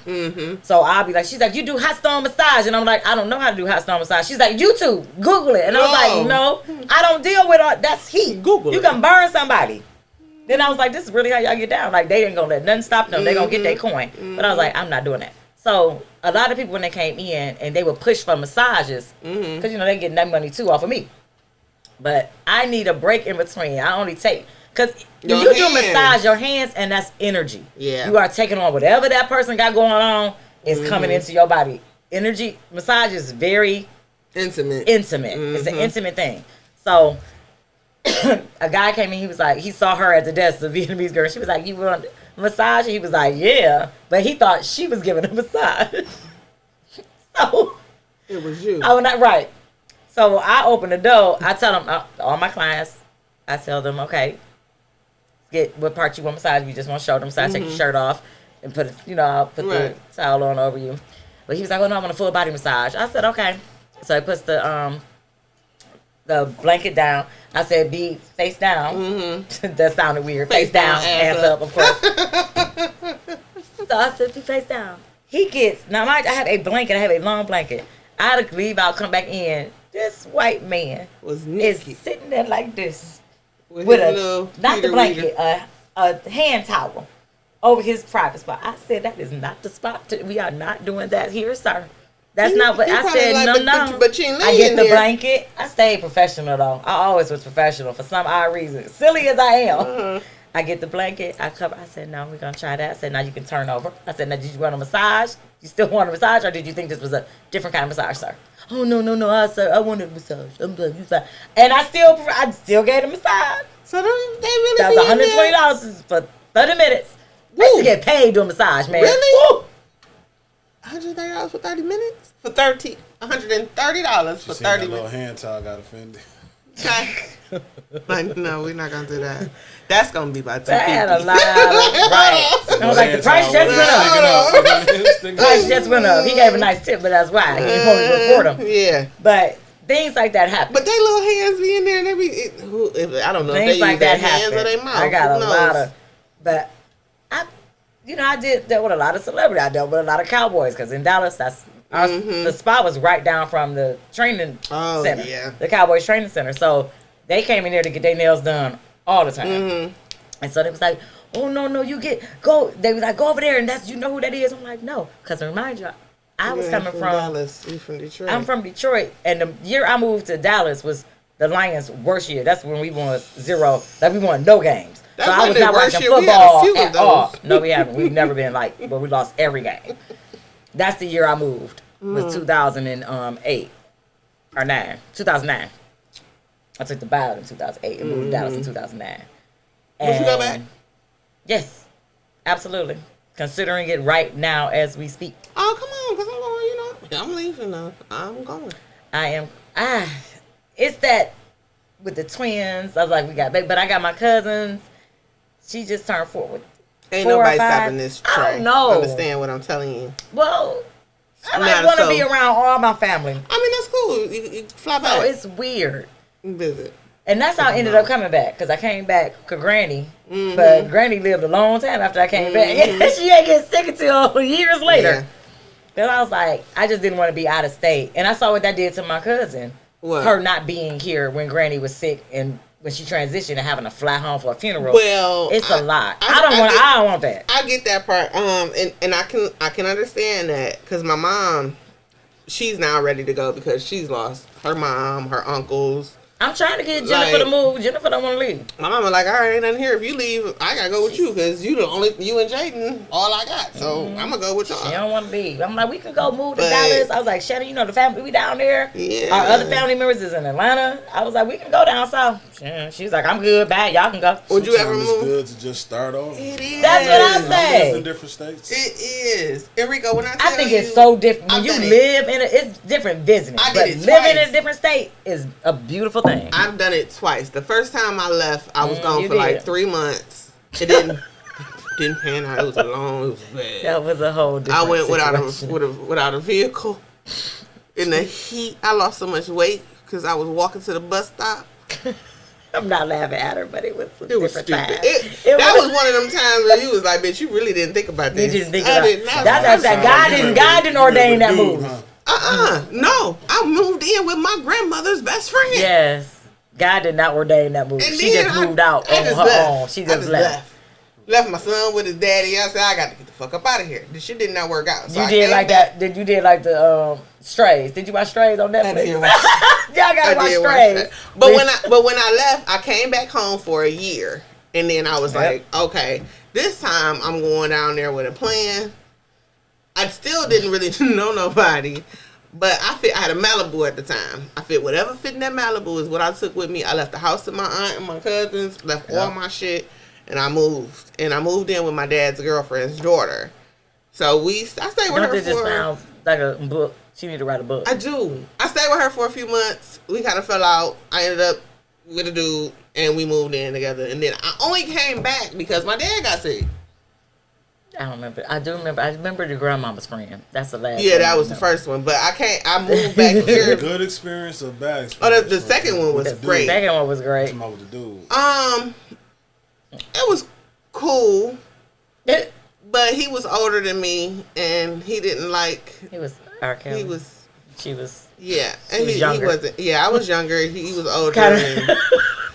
So I'll be like, she's like, you do hot stone massage, and I'm like, I don't know how to do hot stone massage. She's like, YouTube, Google it, and I was like, no, I don't deal with all that's heat. Google you can burn somebody. Then I was like, this is really how y'all get down. Like they ain't gonna let nothing stop them. They gonna get their coin. But I was like, I'm not doing that. So a lot of people when they came in and they would push for massages because they getting that money too off of me. But I need a break in between. I only take because when you do massage your hands and that's energy. Yeah, you are taking on whatever that person got going on is coming into your body. Energy massage is very intimate. It's an intimate thing. So a guy came in. He was like, he saw her at the desk, the Vietnamese girl. She was like, you want massage? He was like, yeah, but he thought she was giving a massage. So it was you. I was not right. So I open the door. I tell them all my clients. I tell them, okay, get what part you want massage. You just want shoulder massage. Take your shirt off and put I'll put the towel on over you. But he was like, oh no, I want a full body massage. I said, okay. So he puts the blanket down. I said, be face down. That sounded weird. Face down, ass up, of course. So I said, be face down. He gets, now I have a blanket. I have a long blanket. I had to leave out, come back in. This white man is sitting there like this with a, not the blanket, a hand towel over his private spot. I said, that is not the spot. We are not doing that here, sir. That's not what I said. Like, no. But you I get the blanket. I stayed professional though. I always was professional for some odd reason. Silly as I am, I get the blanket. I cover. I said, no, we're going to try that. I said, now you can turn over. I said, now, did you want a massage? You still want a massage? Or did you think this was a different kind of massage, sir? Oh, no. I wanted a massage. I'm good. You fine. And I still gave a massage. So they really that was $120 for 30 minutes. I used to get paid to a massage, man. Really? Woo! $130 for 30 minutes? $130 for 30 minutes. Little hand towel got offended. Like, no, we're not gonna do that. That's gonna be about $250. That had a lot of right. I was like, the price just went up. He gave a nice tip, but that's why he didn't want to report him. Yeah, but things like that happen. But they little hands be in there, and they be. I don't know. Things if they like use that their hands happen. or their mouth. I got a lot of, but I dealt with a lot of celebrities. I dealt with a lot of cowboys because in Dallas, the spot was right down from the training center, the Cowboys training center. So they came in there to get their nails done all the time. And so they was like, oh, no, go. They was like, go over there and you know who that is? I'm like, no. Because remind you, I was coming from Dallas. You from Detroit. I'm from Detroit. And the year I moved to Dallas was the Lions' worst year. That's when we won 0. Like we won no games. That's so I was not watching football at all. No, we haven't. We've never been but we lost every game. That's the year I moved. Was 2008 or 9. 2009. I took the buyout in 2008 and moved to Dallas in 2009. Would you go back? Yes, absolutely. Considering it right now as we speak. Oh, come on, because I'm leaving now. I'm going. I am. It's that with the twins. I was like, we got baby, but I got my cousins. She just turned 4. Ain't nobody stopping this train. I don't know. Understand what I'm telling you? Well, I want to be around all my family. I mean, that's cool. You fly back. So it's weird. Visit. And that's how I ended up coming back. Because I came back to Granny. But Granny lived a long time after I came back. She ain't get sick until years later. Because I was like, I just didn't want to be out of state. And I saw what that did to my cousin. What? Her not being here when Granny was sick and when she transitioned and having to fly home for a funeral. Well, it's a lot. I don't want that. I get that part. And I can understand that because my mom, she's now ready to go because she's lost her mom, her uncles. I'm trying to get Jennifer to move. Jennifer don't want to leave. My mama like, all right, ain't nothing here. If you leave, I gotta go with you because you and Jaden all I got. So I'm gonna go with y'all. She don't want to leave. I'm like, we can go move to Dallas. I was like, Shannon, you know the family we down there. Yeah. Our other family members is in Atlanta. I was like, we can go down south. She's like, I'm good. Bad. Y'all can go. Would you ever move? It's good to just start over. It is. That's what I say. In different states. It is. Enrico, when I think it's so different. When you live in it's different visiting. But living in a different state is a beautiful thing. I've done it twice. The first time I left, I was gone for like 3 months. It didn't pan out. It was long. It was bad. That was a whole different I went situation. without a vehicle in the heat. I lost so much weight because I was walking to the bus stop. I'm not laughing at her, but it was stupid. That was one of them times where you was like, bitch, you really didn't think about this. You didn't think about it. That's God didn't ordain that move. No, I moved in with my grandmother's best friend. Yes. God did not ordain that move. She just moved out on her own. She just left. Left my son with his daddy. I said, I got to get the fuck up out of here. This shit did not work out. So you did like that. You did like the Strays. Did you watch Strays on Netflix? Y'all gotta watch Strays. But when I left, I came back home for a year. And then I was like, okay, this time I'm going down there with a plan. I still didn't really know nobody. But I had a Malibu at the time. I fit whatever fit in that Malibu is what I took with me. I left the house to my aunt and my cousins, left all my shit, and I moved. And I moved in with my dad's girlfriend's daughter. So I stayed with her just sounds like a book. She need to write a book. I do. I stayed with her for a few months. We kind of fell out. I ended up with a dude, and we moved in together. And then I only came back because my dad got sick. I don't remember. I do remember. I remember your grandmama's friend. That's the last. Yeah, that was the first one. But I moved back here. Good experience or bad experience? Oh, the second one was great. The second one was great. With the dude. It was cool. But he was older than me, and he didn't like. He was R. Kelly. He was. She was. Yeah, and he wasn't. Yeah, I was younger. He was older.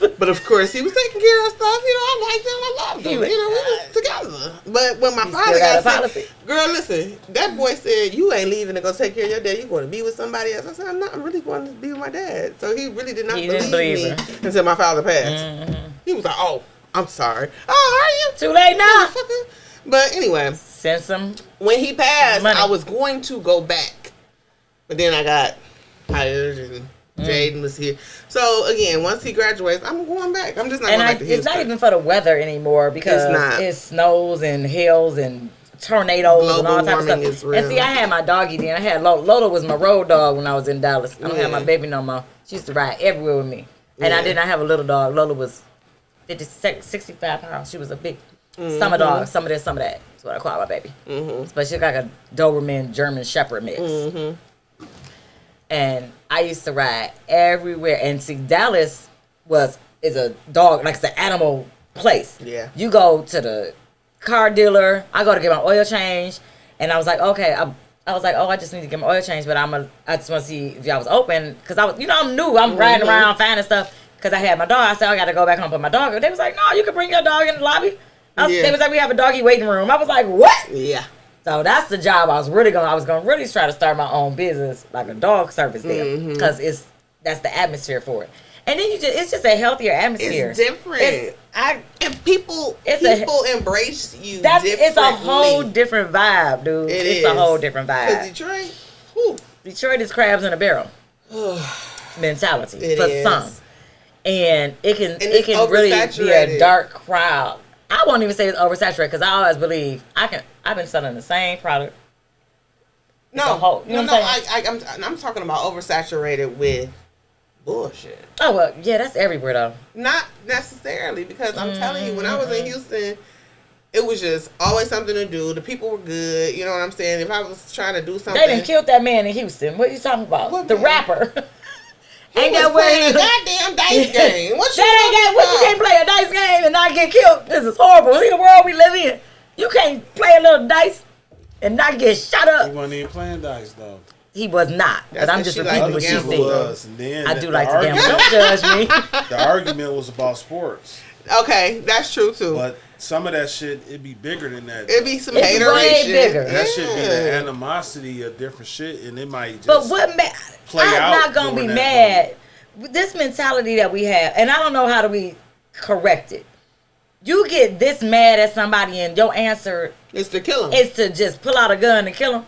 But of course, he was taking care of stuff. I liked him. I loved him. We was together. But when my father got sick, girl, listen, that boy said, you ain't leaving to go take care of your dad. You going to be with somebody else. I said, I'm not. I'm really going to be with my dad. So he really did not believe me until my father passed. Mm-hmm. He was like, oh, I'm sorry. Oh, are you? Too late now. But anyway. Send some. When he passed, money. I was going to go back. But then I got hired and Jaden was here. So again, once he graduates, I'm going back. I'm just not going back to Houston. It's not even for the weather anymore because it snows and hails and tornadoes Global and all types of stuff. Is real. And see, I had my doggy then. I had Lola was my road dog when I was in Dallas. I don't have my baby no more. She used to ride everywhere with me. And I did not have a little dog. Lola was 65 pounds. She was a big summer dog. Some of this, some of that. That's what I call my baby. But she's like a Doberman German Shepherd mix. And I used to ride everywhere. And see, Dallas is a dog, like it's an animal place. Yeah. You go to the car dealer. I go to get my oil change, and I was like, okay. I was like, oh, I just need to get my oil change, but I just want to see if y'all was open because I was, I'm new. I'm riding around finding stuff because I had my dog. I said I got to go back home and put my dog. They was like, no, you can bring your dog in the lobby. They was like, we have a doggy waiting room. I was like, what? Yeah. So that's the job I was going to really try to start my own business, like a dog service there, because that's the atmosphere for it. And then it's just a healthier atmosphere. It's different. And people embrace you differently. It's a whole different vibe, dude. It's a whole different vibe. Because Detroit, Detroit is crabs in a barrel mentality for some. And it can really be a dark crowd. I won't even say it's oversaturated because I always believe I've been selling the same product. I'm talking about oversaturated with bullshit. Oh, well, yeah, that's everywhere, though. Not necessarily, because I'm telling you, when I was in Houston, it was just always something to do. The people were good. You know what I'm saying? If I was trying to do something. They done killed that man in Houston. What are you talking about? What the man? Rapper. Ain't got playing a goddamn dice game. What you can't play a dice game and not get killed? This is horrible. See the world we live in. You can't play a little dice and not get shot up. He wasn't even playing dice, though. He was not, but I'm just repeating what she said. I do like to gamble. Don't judge me. The argument was about sports. Okay, that's true too. But some of that shit, it'd be bigger than that. It'd be some way bigger. That should be the animosity of different shit, and it might just. But I'm not gonna be mad. This mentality that we have, and I don't know how do we correct it. You get this mad at somebody, and your answer is to kill him. Is to just pull out a gun and kill him.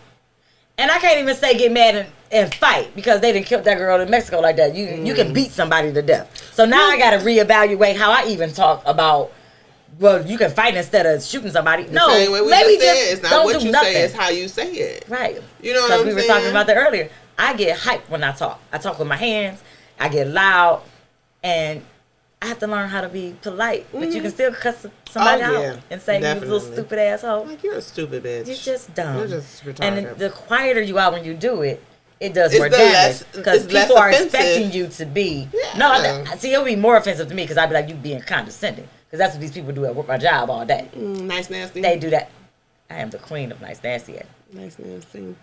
And I can't even say get mad and fight because they didn't kill that girl in Mexico like that. You can beat somebody to death. So now I got to reevaluate how I even talk about. Well, you can fight instead of shooting somebody. No, maybe just it's not what you say, it's how you say it. Right. You know what I'm saying? Because we were talking about that earlier. I get hyped when I talk. I talk with my hands. I get loud, and I have to learn how to be polite. But you can still cuss somebody out and say, you little stupid asshole. Like, you're a stupid bitch. You're just dumb. You're just retarded. And the quieter you are when you do it, it does more damage. Because people are expecting you to be. Yeah. No, see, it'll be more offensive to me because I'd be like, you being condescending. Because that's what these people do at my job all day. Nice, nasty. They do that. I am the queen of nice, nasty. Nice, nasty.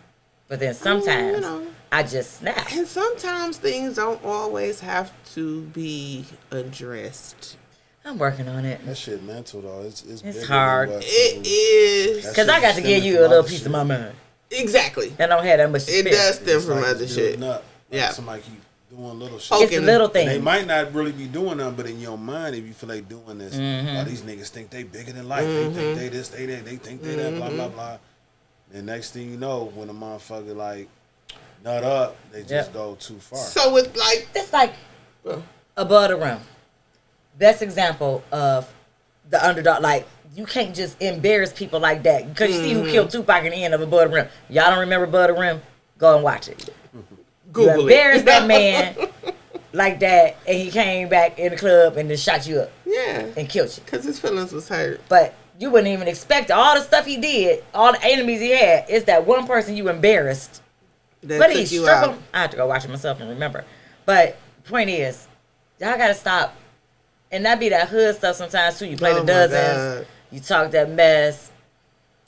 But then sometimes I just snap. And sometimes things don't always have to be addressed. I'm working on it. That shit mental though. It's hard. It is. Because I got to give you a little piece of my mind. Exactly. And I don't have that much spirit. It does stem from other shit. Yeah. Somebody keep doing little shit. It's the little things. They might not really be doing them, but in your mind, if you feel like doing this, these niggas think they bigger than life. They think they this, they that, they think they that, blah, blah, blah. And next thing you know, when a motherfucker like nut up, they just go too far. So it's like above the rim. Best example of the underdog. Like, you can't just embarrass people like that. Because you see who killed Tupac in the end of Above the Rim. Y'all don't remember Above the Rim? Go and watch it. Google you embarrassed that man like that, and he came back in the club and then shot you up. Yeah. And killed you. Because his feelings was hurt. But you wouldn't even expect all the stuff he did, all the enemies he had. It's that one person you embarrassed. But he struck him. I have to go watch it myself and remember. But point is, y'all got to stop. And that be that hood stuff sometimes too. You play the dozens. You talk that mess.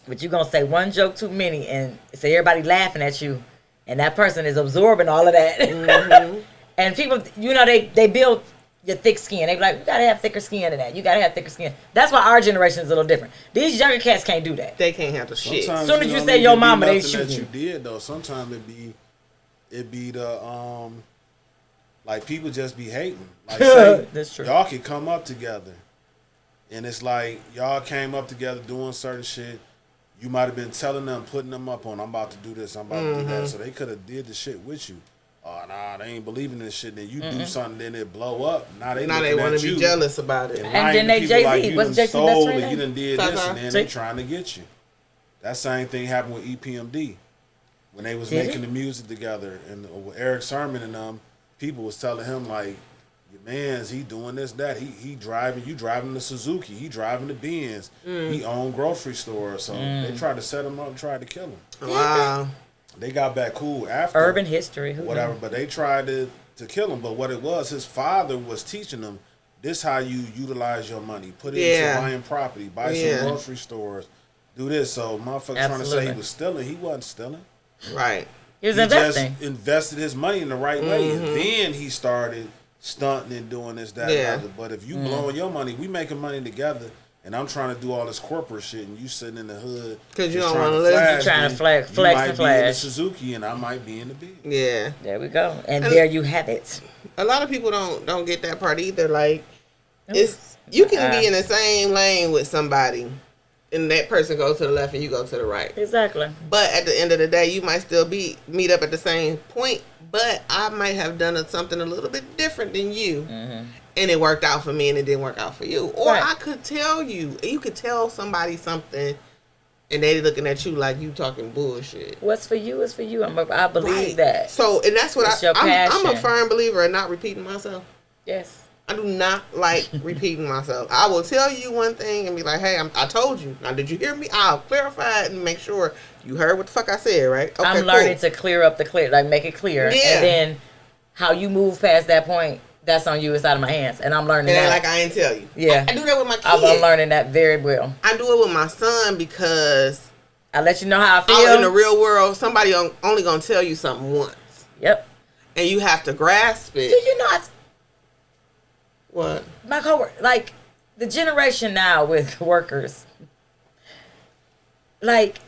But you're going to say one joke too many and say everybody laughing at you. And that person is absorbing all of that. And people, they build your thick skin. They be like, you got to have thicker skin than that. You got to have thicker skin. That's why our generation is a little different. These younger cats can't do that. They can't handle shit. Sometimes, as soon as you say your mama, they shoot that you. You did, though. Sometimes it be the, like, people just be hating. Like, say, that's true. Y'all can come up together. And it's like y'all came up together doing certain shit. You might have been telling them, putting them up on, I'm about to do this, I'm about to do that. So they could have did the shit with you. Oh, nah, they ain't believing this shit. Then you do something, then it blow up. Now they want to be jealous about it. And then they Jay-Z. Like, What's Jay-Z best friend? You done did this, and then they trying to get you. That same thing happened with EPMD. When they was making the music together, and with Eric Sermon and them, people was telling him, like, your man's, he doing this, that. He driving, you driving the Suzuki. He driving the Benz. He owned grocery stores. So they tried to set him up and tried to kill him. Wow. They got back cool after. Urban history. Whatever. But they tried to kill him. But what it was, his father was teaching him, this how you utilize your money. Put it into buying property. Buy some grocery stores. Do this. So motherfuckers trying to say he was stealing. He wasn't stealing. Right. He was investing. Just invested his money in the right way. And then he started stunting and doing this, that, and other. But if you blowing your money, we making money together, and I'm trying to do all this corporate shit, and you sitting in the hood because you don't want to live. You trying to flex and flash. You might be in the Suzuki, and I might be in the big. Yeah. There we go. And there you have it. A lot of people don't get that part either. Like, it's you can be in the same lane with somebody, and that person goes to the left and you go to the right. Exactly. But at the end of the day, you might still meet up at the same point. But I might have done something a little bit different than you, and it worked out for me, and it didn't work out for you. Or I could tell you could tell somebody something, and they looking at you like you talking bullshit. What's for you is for you. I believe that. So, and that's what I'm a firm believer in not repeating myself. Yes. I do not like repeating myself. I will tell you one thing and be like, hey, I told you. Now, did you hear me? I'll clarify it and make sure you heard what the fuck I said, right? Okay, I'm learning to clear up like make it clear. Yeah. And then how you move past that point, that's on you. It's out of my hands. And I'm learning that. Like I ain't tell you. Yeah. I do that with my kids. I'm learning that very well. I do it with my son because I let you know how I feel. Out in the real world, somebody only going to tell you something once. Yep. And you have to grasp it. Do you know what? My coworker, like the generation now with workers, like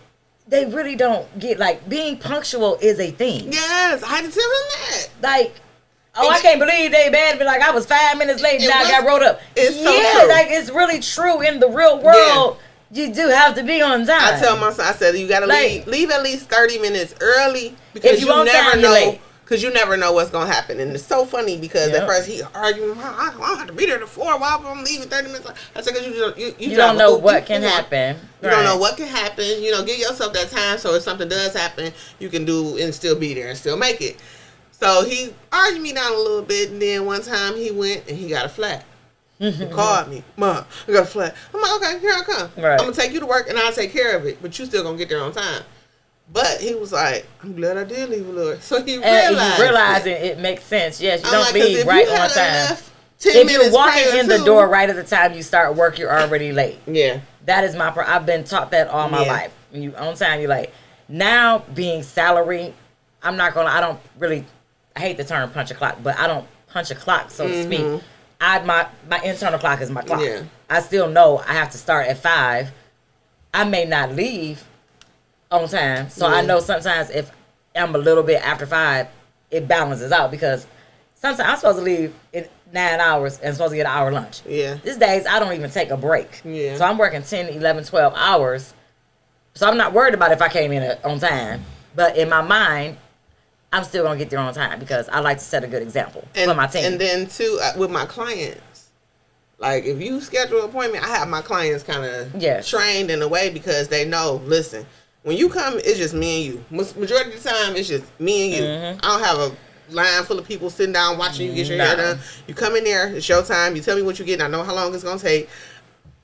they really don't get, like, being punctual is a thing. Yes, I had to tell them that. Like, I can't believe they bad. But like, I was 5 minutes late and I got rolled up. It's so true. Like it's really true in the real world. Yeah. You do have to be on time. I tell my son, I said you gotta leave at least 30 minutes early because you never know. Because you never know what's going to happen. And it's so funny because at first he arguing, I don't have to be there to 4. Why am I leaving 30 minutes? I said, because you don't know what can happen. You don't know what can happen. You know, give yourself that time so if something does happen, you can do and still be there and still make it. So he argued me down a little bit. And then one time he went and he got a flat. He called me, Mom, I got a flat. I'm like, okay, here I come. Right. I'm going to take you to work and I'll take care of it. But you still going to get there on time. But he was like, I'm glad I did leave a little. So he realized it makes sense. Yes, you don't leave right on time. If you're walking in the door right at the time you start work, you're already late. Yeah. That is I've been taught that all my life. When you on time, you're late. Now, being salary, I hate the term punch a clock, but I don't punch a clock, so to speak. My internal clock is my clock. Yeah. I still know I have to start at 5. I may not leave on time, so I know sometimes if I'm a little bit after 5, it balances out because sometimes I'm supposed to leave in 9 hours and supposed to get an hour lunch. Yeah. These days I don't even take a break. Yeah. So I'm working 10, 11, 12 hours. So I'm not worried about if I came in on time. But in my mind, I'm still gonna get there on time because I like to set a good example for my team. And then too, with my clients, like if you schedule an appointment, I have my clients kind of trained in a way because they know, listen, when you come, it's just me and you. Majority of the time, it's just me and you. I don't have a line full of people sitting down watching you get your hair done. You come in there, it's your time. You tell me what you get, and I know how long it's going to take.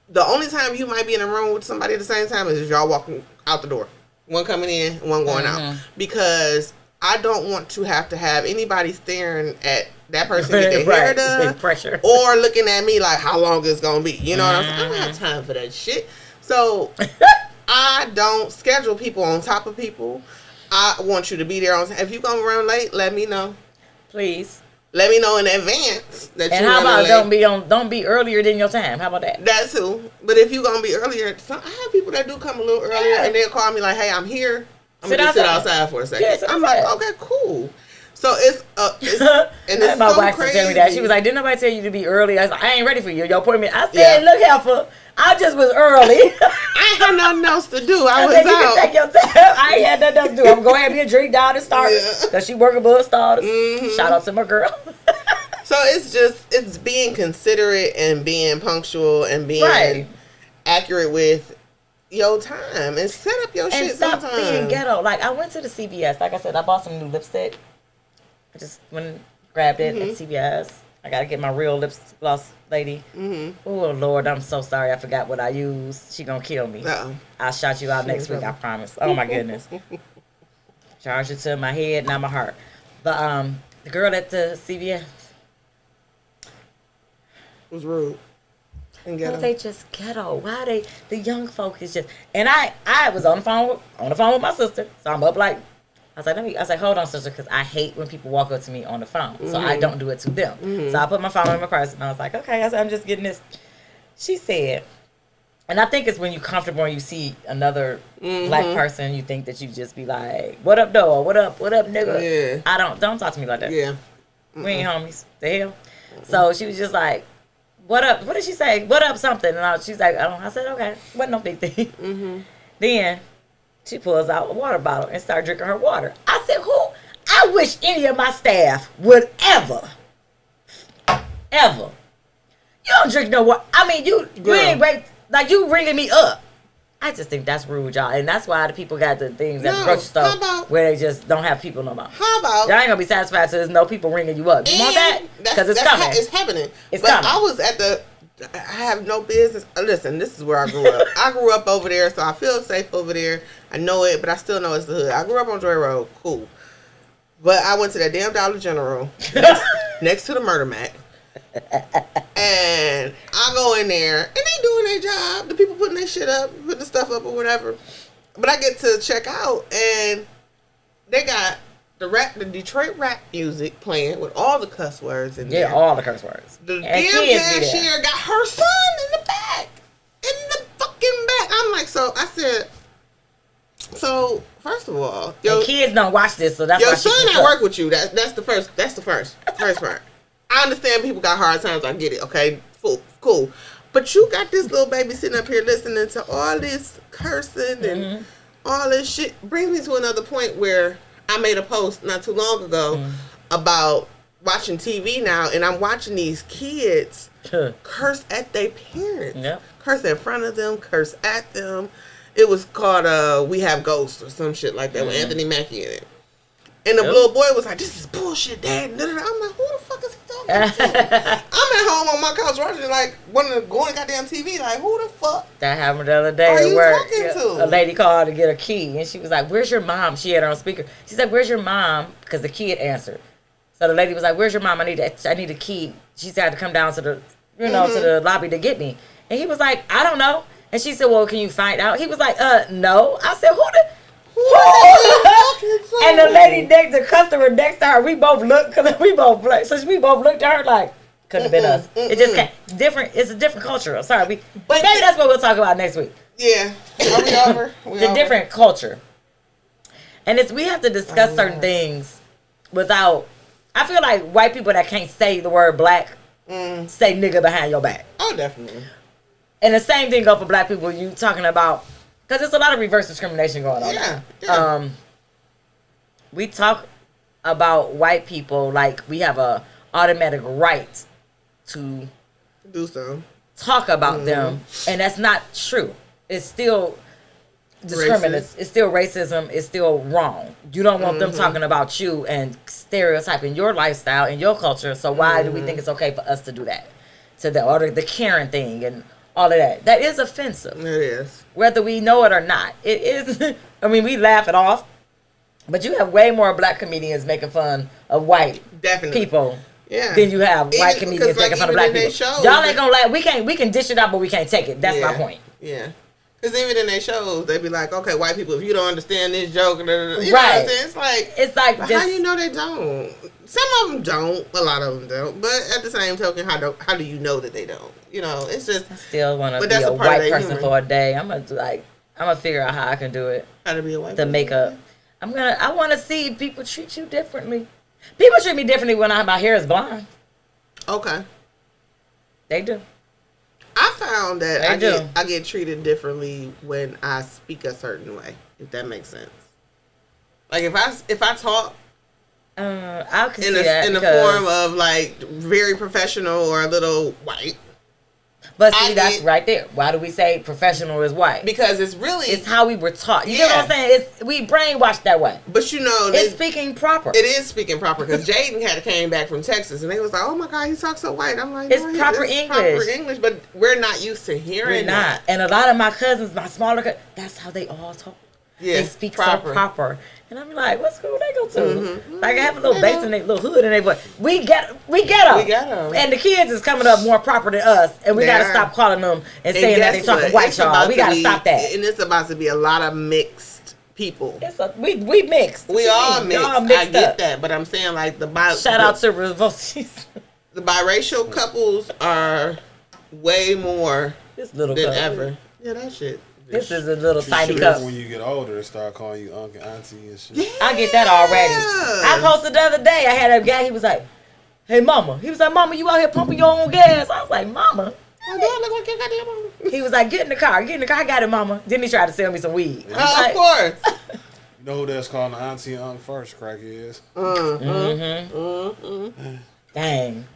The only time you might be in a room with somebody at the same time is if y'all walking out the door. One coming in, one going out. Because I don't want to have anybody staring at that person get their hair done. Pressure. Or looking at me like how long it's going to be. You know what I'm saying? I don't have time for that shit. So I don't schedule people on top of people. I want you to be there on time. If you're going to run late, let me know. Please. Let me know in advance that you're running late. And how about don't be earlier than your time? How about that? That too. But if you're going to be earlier, I have people that do come a little earlier and they'll call me like, hey, I'm here. I'm going to sit outside for a second. I'm like, okay, cool. So it's and it's my so wife crazy. tell me that. She was like, "Didn't nobody tell you to be early?" I was like, "I ain't ready for your appointment." I said, Yeah. "Look, heifer, I just was early. I ain't had nothing else to do. I was said, you out. can take your time. I ain't had nothing else to do. I'm going to have me a drink down at Starters because she work above Starters. Shout out to my girl." So it's being considerate and being punctual and being accurate with your time and set up your shit stop sometime. being ghetto. Like, I went to the CVS. Like I said, I bought some new lipstick. I just went and grabbed it at CVS. I got to get my real lip gloss lady. Oh, Lord, I'm so sorry. I forgot what I used. She going to kill me. I'll shout you out next week, I promise. Oh, my goodness. Charge it to my head, not my heart. But the girl at the CVS was rude. Well, they just ghetto. Why the young folk is just, and I was on the phone with my sister, so I'm up like, I was like, hold on, sister, because I hate when people walk up to me on the phone, so I don't do it to them. So I put my phone in my purse, and I was like, okay, I said, I'm just getting this. She said, and I think it's when you're comfortable and you see another black person, you think that you just be like, what up, though? What up, nigga? Yeah. Don't talk to me like that. Yeah. We ain't homies. The hell? So she was just like, what up? What did she say? What up something? And she's like, oh. I said, okay. Wasn't no big thing. Then she pulls out a water bottle and started drinking her water. I said, I wish any of my staff would ever. You don't drink no water. I mean, you ain't break, like, you ringing me up. I just think that's rude, y'all. And that's why the people got the things at the grocery store where they just don't have people no more. How about? Y'all ain't going to be satisfied till there's no people ringing you up. You want that? Because it's coming. It's happening. It's coming. I was I have no business. Listen, this is where I grew up. I grew up over there, so I feel safe over there. I know it, but I still know it's the hood. I grew up on Joy Road. Cool. But I went to that damn Dollar General next to the Murder Mac. And I go in there, and they doing their job. The people putting their shit up, putting the stuff up or whatever. But I get to check out, and they got the Detroit rap music playing with all the cuss words in there. Yeah, all the curse words. The damn cashier got her son in the back. In the fucking back. I'm like, so I said, so first of all, your kids don't watch this, so that's your son at work with you. That's the first part. I understand people got hard times. I get it. Okay, cool. But you got this little baby sitting up here listening to all this cursing and all this shit. Brings me to another point where I made a post not too long ago about watching TV now, and I'm watching these kids curse at their parents. Curse in front of them, curse at them. It was called We Have Ghosts or some shit like that with Anthony Mackie in it. And the little boy was like, this is bullshit, Dad. I'm like, who the fuck is he talking to? I'm at home on my couch watching like one of the going goddamn TV, like, who the fuck? That happened the other day where a lady called to get a key, and she was like, where's your mom? She had her on speaker. She said, where's your mom? Because the kid answered. So the lady was like, where's your mom? I need a key. She said to come down to the, to the lobby to get me. And he was like, I don't know. And she said, well, can you find out? He was like, no. I said, who? And the lady the customer next to her, we both looked, because we both looked at her like, couldn't have been us. It just can't, different, it's a different culture. Sorry, but maybe that's what we'll talk about next week. Yeah. Are we over? The different culture. And we have to discuss certain things without, I feel like white people that can't say the word black, say nigga behind your back. Oh, definitely. And the same thing go for black people. You talking about, because there's a lot of reverse discrimination going on. Yeah. We talk about white people like we have a automatic right to do so. Talk about them, and that's not true. It's still discrimination. It's still racism. It's still wrong. You don't want them talking about you and stereotyping your lifestyle and your culture. So why do we think it's okay for us to do that? To the Karen thing and all of that. That is offensive. It is. Whether we know it or not. It is. I mean, we laugh it off. But you have way more black comedians making fun of white people than you have white comedians making fun of black people. Y'all ain't gonna laugh. We can dish it out, but we can't take it. That's my point. Yeah. Because even in their shows, they be like, okay, white people, if you don't understand this joke, you know what I'm saying? It's like just, how do you know they don't? Some of them don't. A lot of them don't. But at the same token, how do you know that they don't? You know, it's just. I still want to be a white person for a day. I'm gonna figure out how I can do it. How to be a white person? The makeup. I want to see people treat you differently. People treat me differently when my hair is blonde. Okay. They do. I found that I get treated differently when I speak a certain way, if that makes sense. Like if I talk I can in see that in the form of like very professional or a little white. But see, that's right there. Why do we say professional is white? Because it's how we were taught. You know what I'm saying? We brainwashed that way. But you know, it's speaking proper. It is speaking proper because Jaden came back from Texas and they was like, "Oh my God, he talks so white." I'm like, it's proper English. Proper English, but we're not used to hearing that. And a lot of my cousins, my smaller cousins, that's how they all talk. Yeah, they speak so proper. And I'm like, what school they go to? Mm-hmm. Like I have a little base in their little hood and they voice. We get them. We got them. And the kids is coming up more proper than us, and we got to stop calling them and saying that they talking white, y'all. We got to stop that. And it's about to be a lot of mixed people. We mixed. We all mixed. I get that, but I'm saying like shout out to Revocies. The biracial couples are way more than ever. Yeah, that shit. This is a little tiny cup. When you get older, they start calling you uncle, auntie, and shit. Yeah. I get that already. I posted the other day. I had a guy. He was like, "Hey, mama." He was like, "Mama, you out here pumping your own gas?" I was like, "Mama." He was like, "Get in the car. Get in the car. I got it, mama." Then he tried to sell me some weed. Of course. You know who that's calling the auntie and uncle first? Crackheads. Dang,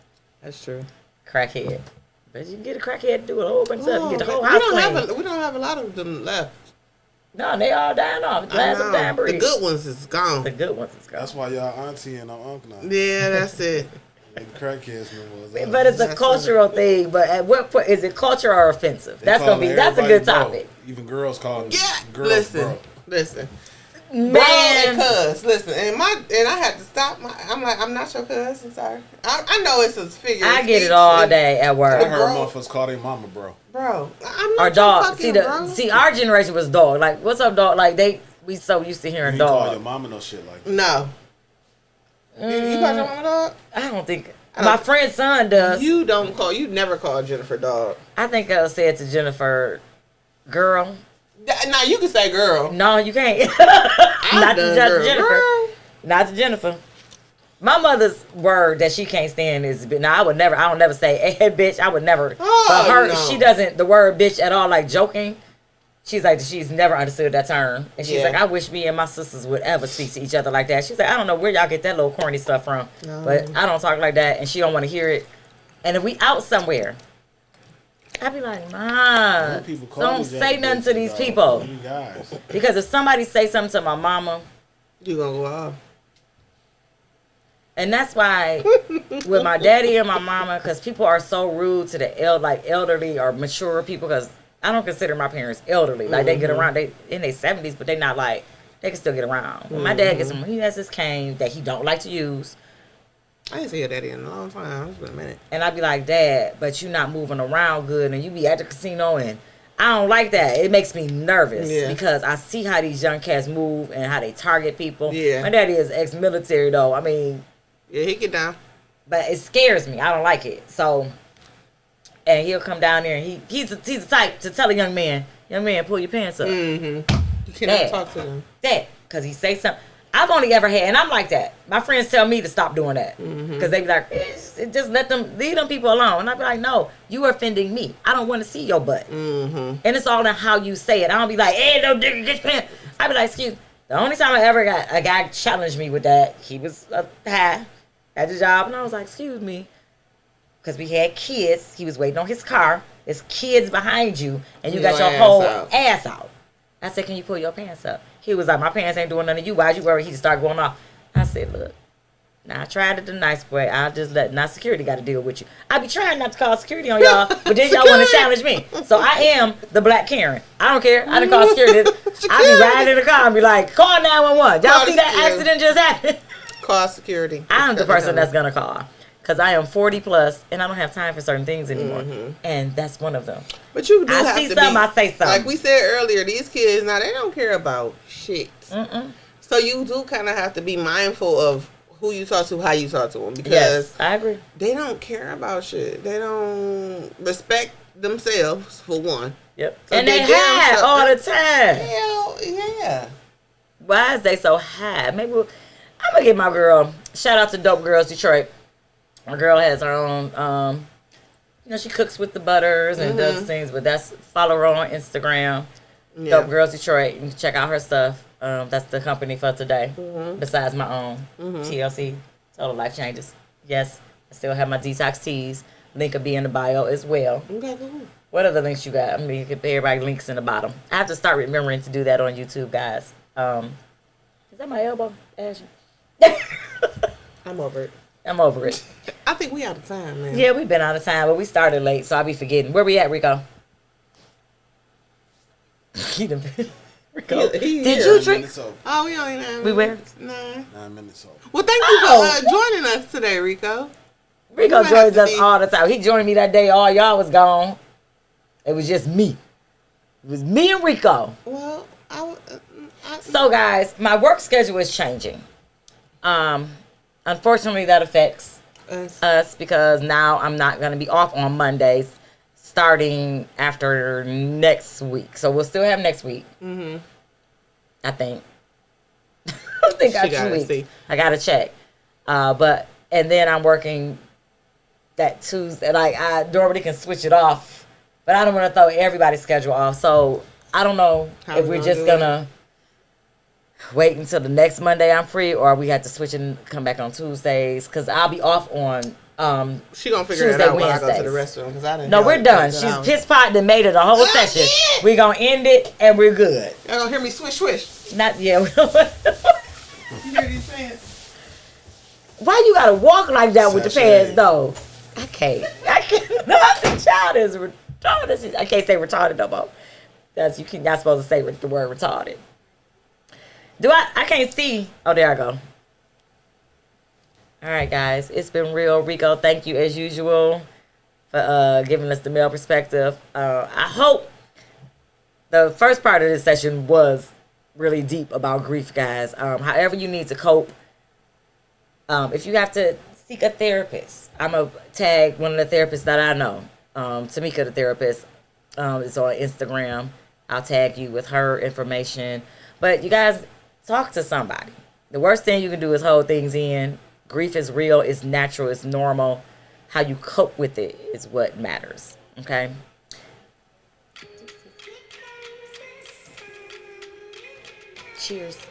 that's true. Crackhead. But you can get a crackhead to do a whole bunch of stuff. You get the whole house clean. We don't have a lot of them left. No, they all dying off. The good ones is gone. That's why y'all auntie and I'm uncle now. Yeah, that's it. Crackheads but it's a cultural thing. But at what point is it culture or offensive? That's a good topic. Even girls call them. Girls, listen. Man, bro and cuz, listen, and I had to stop. I'm like, I'm not your cuz. I'm sorry. I know it's a figure. I get it all day at work. I heard motherfuckers call their mama, bro. Bro, I'm not or dog. Bro. See, our generation was dog. Like, what's up, dog? Like we so used to hearing dog. You call your mama no shit like that. No. You call your mama dog? I don't think. My friend's son does. You never call Jennifer dog. I think I said to Jennifer, girl. Now you can say girl. No, you can't. Not to Jennifer. Girl. Not to Jennifer. My mother's word that she can't stand is bitch. Now I don't never say hey bitch. I would never. But her, she doesn't the word bitch at all, like joking. She's like, she's never understood that term. And she's like, I wish me and my sisters would ever speak to each other like that. She's like, I don't know where y'all get that little corny stuff from. No. But I don't talk like that, and she don't want to hear it. And if we out somewhere, I be like, Ma, don't say nothing to these people. Because if somebody say something to my mama, you gonna go off. And that's why with my daddy and my mama, because people are so rude to the elderly or mature people, because I don't consider my parents elderly. Like, they get around, they in their 70s, but they not like, they can still get around. When my dad he has this cane that he don't like to use. I didn't see your daddy in a long time. It's been a minute. And I'd be like, Dad, but you not moving around good, and you be at the casino, and I don't like that. It makes me nervous because I see how these young cats move and how they target people. Yeah. My daddy is ex-military, though. I mean... Yeah, he get down. But it scares me. I don't like it. So... And he'll come down there, and he's the type to tell a young man, pull your pants up. Mm-hmm. You cannot talk to him. Dad, because he say something. I've only ever had, and I'm like that. My friends tell me to stop doing that. Because they be like, just leave them people alone. And I be like, no, you are offending me. I don't want to see your butt. And it's all in how you say it. I don't be like, hey, no digger, get your pants. I be like, excuse me. The only time I ever got a guy challenge me with that, he was high at the job, and I was like, excuse me. Because we had kids. He was waiting on his car. There's kids behind you, and you got your whole ass out. I said, can you pull your pants up? He was like, my pants ain't doing nothing to you. Why'd you worry? He just started going off. I said, look, now I tried it the nice way. I'll just now security got to deal with you. I be trying not to call security on y'all, but then y'all want to challenge me. So I am the black Karen. I don't care. I didn't call security. I be riding in the car and be like, call 911. Y'all see that accident just happened? Call security. I'm the person that's going to call. Because I am 40 plus, and I don't have time for certain things anymore. And that's one of them. But you do I have see to something, I say something. Like we said earlier, these kids, now, they don't care about shit. So you do kind of have to be mindful of who you talk to, how you talk to them. Because I agree. They don't care about shit. They don't respect themselves, for one. Yep. So and they high all the time. Hell, yeah. Why is they so high? Maybe I'm I'm gonna get my girl. Shout out to Dope Girls Detroit. My girl has her own. She cooks with the butters and does things. But follow her on Instagram. Yeah. Dope Girls Detroit. You can check out her stuff. That's the company for today. Besides my own TLC, Total Life Changes. Yes, I still have my detox teas. Link will be in the bio as well. Okay, cool. What other links you got? I mean, you can put everybody links in the bottom. I have to start remembering to do that on YouTube, guys. Is that my elbow, Ashley? I'm over it. I'm over it. I think we out of time, man. Yeah, we've been out of time, but we started late, so I'll be forgetting. Where we at, Rico? Rico, did you drink? Oh, we only 9 minutes. We where? 9 minutes over. Well, thank you for joining us today, Rico. Rico joins us all the time. He joined me that day. All y'all was gone. It was just me. It was me and Rico. Well, so guys, my work schedule is changing. Unfortunately, that affects us because now I'm not going to be off on Mondays starting after next week. So we'll still have next week. I think. I think I got 2 weeks. See. I got to check. And then I'm working that Tuesday. Like, I normally can switch it off, but I don't want to throw everybody's schedule off. So I don't know if we're just going to wait until the next Monday I'm free, or we have to switch and come back on Tuesdays, because I'll be off on she gonna figure Tuesday, it out when I go to the restroom, because I didn't. No, we're done. She's piss pot and made it a whole session. We're gonna end it and we're good. Y'all gonna hear me swish swish. Not yeah. You hear these pants? Why you gotta walk like that with the pants though? I can't. Not the child is retarded. I can't say retarded no more. You're not supposed to say the word retarded. I can't see. Oh, there I go. All right, guys. It's been real. Rico, thank you as usual for giving us the male perspective. I hope the first part of this session was really deep about grief, guys. However you need to cope. If you have to seek a therapist, I'm going to tag one of the therapists that I know. Tamika, the therapist, is on Instagram. I'll tag you with her information. But you guys, talk to somebody. The worst thing you can do is hold things in. Grief is real. It's natural. It's normal. How you cope with it is what matters. Okay? Cheers.